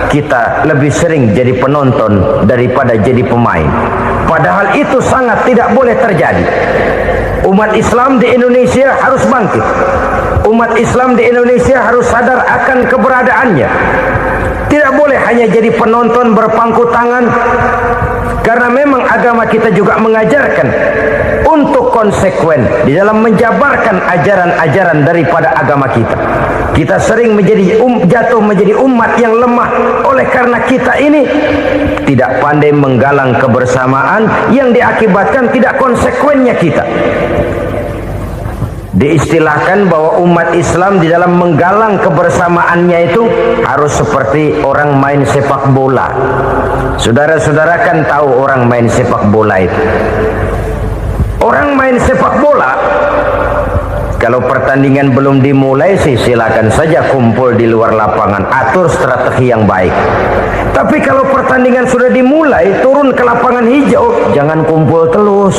kita lebih sering jadi penonton daripada jadi pemain. Padahal itu sangat tidak boleh terjadi. Umat Islam di Indonesia harus bangkit. Umat Islam di Indonesia harus sadar akan keberadaannya. Tidak boleh hanya jadi penonton berpangku tangan, karena memang agama kita juga mengajarkan untuk konsekuen di dalam menjabarkan ajaran-ajaran daripada agama kita. Kita sering menjadi jatuh menjadi umat yang lemah oleh karena kita ini tidak pandai menggalang kebersamaan yang diakibatkan tidak konsekuennya kita. Diistilahkan bahwa umat Islam di dalam menggalang kebersamaannya itu harus seperti orang main sepak bola. Saudara-saudara kan tahu orang main sepak bola itu. Orang main sepak bola, kalau pertandingan belum dimulai sih silakan saja kumpul di luar lapangan, atur strategi yang baik. Tapi kalau pertandingan sudah dimulai, turun ke lapangan hijau, jangan kumpul terus.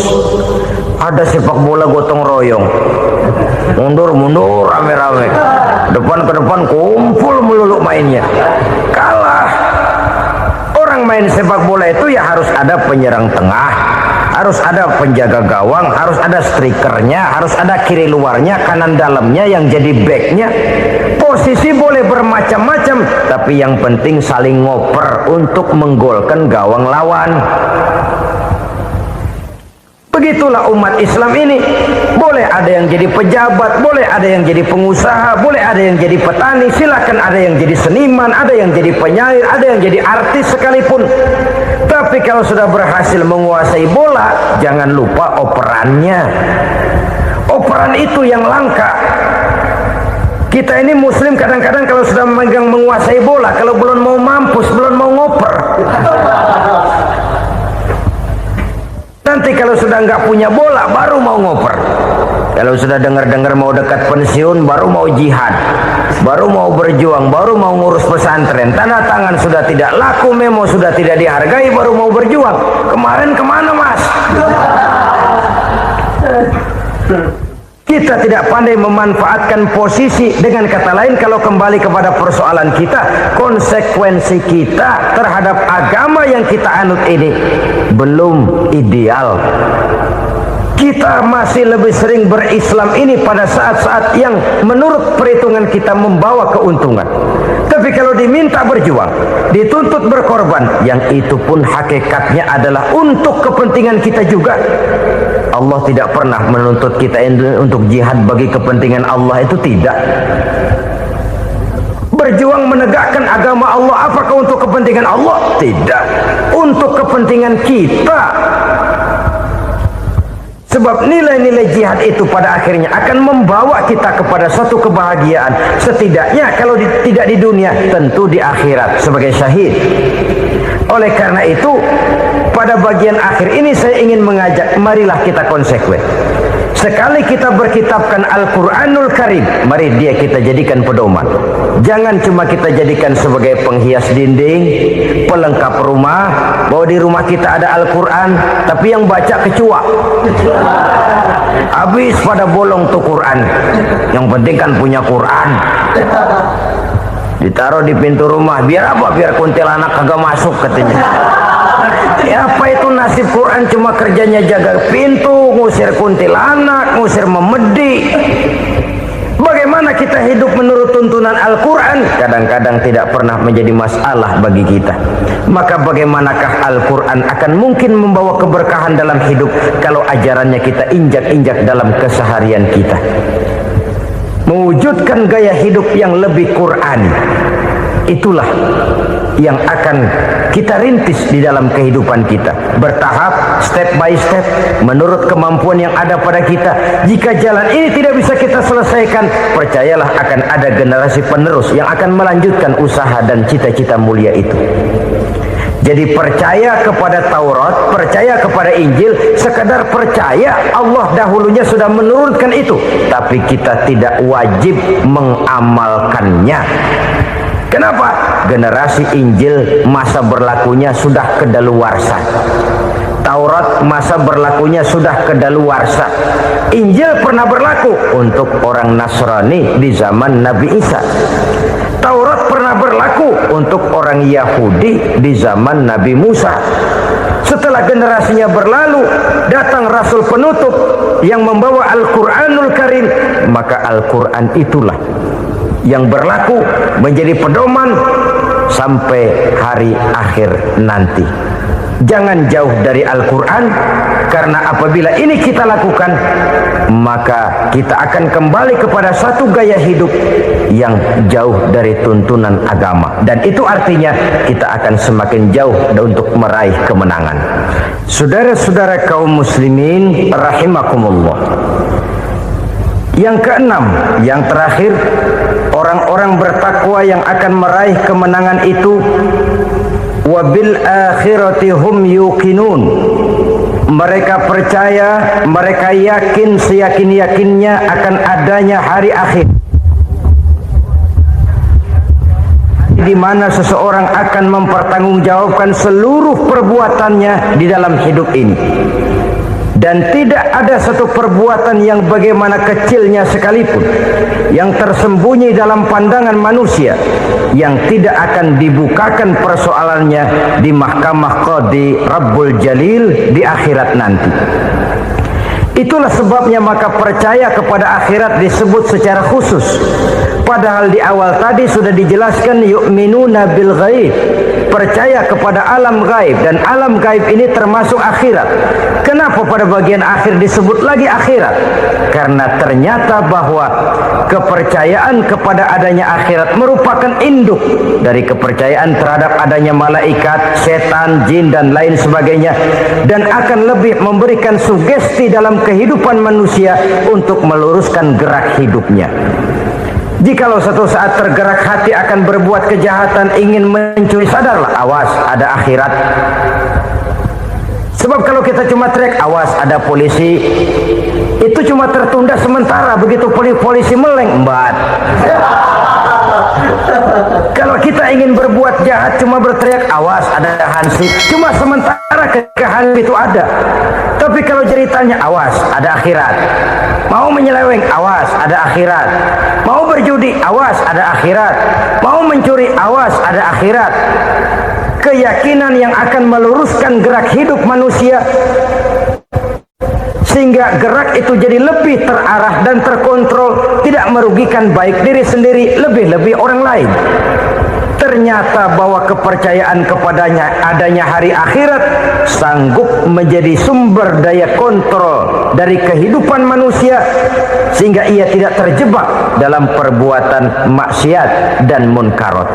Ada sepak bola gotong royong, mundur-mundur rame-rame, depan ke depan kumpul melulu mainnya. Kalah. Orang main sepak bola itu ya harus ada penyerang tengah, harus ada penjaga gawang, harus ada strikernya, harus ada kiri luarnya, kanan dalamnya yang jadi backnya. Posisi boleh bermacam-macam, tapi yang penting saling ngoper untuk menggolkan gawang lawan. Begitulah umat Islam ini. Boleh ada yang jadi pejabat, boleh ada yang jadi pengusaha, boleh ada yang jadi petani, silakan ada yang jadi seniman, ada yang jadi penyair, ada yang jadi artis sekalipun. Tapi kalau sudah berhasil menguasai bola, jangan lupa operannya. Operan itu yang langka. Kita ini muslim kadang-kadang kalau sudah memegang menguasai bola, kalau belum mau mampus, belum mau ngoper. Nanti kalau sudah nggak punya bola, baru mau ngoper. Kalau sudah dengar-dengar mau dekat pensiun, baru mau jihad, baru mau berjuang, baru mau ngurus pesantren. Tanda tangan sudah tidak laku, memo sudah tidak dihargai, baru mau berjuang. Kemarin kemana mas? Kita tidak pandai memanfaatkan posisi. Dengan kata lain, kalau kembali kepada persoalan kita, konsekuensi kita terhadap agama yang kita anut ini belum ideal. Kita masih lebih sering berislam ini pada saat-saat yang menurut perhitungan kita membawa keuntungan. Tapi kalau diminta berjuang, dituntut berkorban, yang itu pun hakikatnya adalah untuk kepentingan kita juga. Allah tidak pernah menuntut kita untuk jihad bagi kepentingan Allah, itu tidak. Berjuang menegakkan agama Allah, apakah untuk kepentingan Allah? Tidak. Untuk kepentingan kita. Sebab nilai-nilai jihad itu pada akhirnya akan membawa kita kepada satu kebahagiaan. Setidaknya kalau tidak di dunia, tentu di akhirat sebagai syahid. Oleh karena itu, pada bagian akhir ini saya ingin mengajak, marilah kita konsekuen. Sekali kita berkitabkan Al-Quranul Karim, mari dia kita jadikan pedoman. Jangan cuma kita jadikan sebagai penghias dinding, pelengkap rumah, bahwa di rumah kita ada Al-Quran, tapi yang baca kecoa. Habis pada bolong tuh Quran. Yang penting kan punya Quran. Ditaruh di pintu rumah, biar apa? Biar kuntilanak kagak masuk katanya. Ya, apa itu nasib Quran? Cuma kerjanya jaga pintu, ngusir kuntilanak, ngusir memedi. Bagaimana kita hidup menurut tuntunan Al-Quran? Kadang-kadang tidak pernah menjadi masalah bagi kita. Maka bagaimanakah Al-Quran akan mungkin membawa keberkahan dalam hidup kalau ajarannya kita injak-injak dalam keseharian kita? Mewujudkan gaya hidup yang lebih Qurani, itulah yang akan kita rintis di dalam kehidupan kita, bertahap, step by step, menurut kemampuan yang ada pada kita. Jika jalan ini tidak bisa kita selesaikan, percayalah akan ada generasi penerus yang akan melanjutkan usaha dan cita-cita mulia itu. Jadi percaya kepada Taurat, percaya kepada Injil, sekedar percaya Allah dahulunya sudah menurunkan itu, tapi kita tidak wajib mengamalkannya. Kenapa? Generasi Injil masa berlakunya sudah kedaluarsa. Taurat masa berlakunya sudah kedaluarsa. Injil pernah berlaku untuk orang Nasrani di zaman Nabi Isa. Taurat pernah berlaku untuk orang Yahudi di zaman Nabi Musa. Setelah generasinya berlalu, datang Rasul penutup yang membawa Al-Quranul Karim. Maka Al-Quran itulah yang berlaku menjadi pedoman sampai hari akhir nanti. Jangan jauh dari Al-Quran, karena apabila ini kita lakukan, maka kita akan kembali kepada satu gaya hidup yang jauh dari tuntunan agama, dan itu artinya kita akan semakin jauh untuk meraih kemenangan. Saudara-saudara kaum muslimin rahimakumullah, yang keenam, yang terakhir, orang-orang bertakwa yang akan meraih kemenangan itu wabil akhirati hum yuqinun. Mereka percaya, mereka yakin seyakin-yakinnya akan adanya hari akhir, di mana seseorang akan mempertanggungjawabkan seluruh perbuatannya di dalam hidup ini. Dan tidak ada satu perbuatan yang bagaimana kecilnya sekalipun yang tersembunyi dalam pandangan manusia yang tidak akan dibukakan persoalannya di mahkamah Qadi Rabbul Jalil di akhirat nanti. Itulah sebabnya maka percaya kepada akhirat disebut secara khusus. Padahal di awal tadi sudah dijelaskan yu'minuna bil ghaib, percaya kepada alam gaib, dan alam gaib ini termasuk akhirat. Kenapa pada bagian akhir disebut lagi akhirat? Karena ternyata bahwa kepercayaan kepada adanya akhirat merupakan induk dari kepercayaan terhadap adanya malaikat, setan, jin, dan lain sebagainya, dan akan lebih memberikan sugesti dalam kehidupan manusia untuk meluruskan gerak hidupnya. Jikalau satu saat tergerak hati akan berbuat kejahatan, ingin mencuri, sadarlah, awas ada akhirat. Sebab kalau kita cuma teriak awas ada polisi, itu cuma tertunda sementara. Begitu polisi meleng, embat. Kalau kita ingin berbuat jahat cuma berteriak awas ada hansip, cuma sementara kehansip itu ada. Tapi Tapi kalau ceritanya awas, ada akhirat. Mau menyeleweng, awas, ada akhirat. Mau berjudi, awas, ada akhirat. Mau mencuri, awas, ada akhirat. Keyakinan yang akan meluruskan gerak hidup manusia sehingga gerak itu jadi lebih terarah dan terkontrol, tidak merugikan baik diri sendiri, lebih-lebih orang lain. Ternyata bahwa kepercayaan kepadanya adanya hari akhirat sanggup menjadi sumber daya kontrol dari kehidupan manusia sehingga ia tidak terjebak dalam perbuatan maksiat dan munkarat.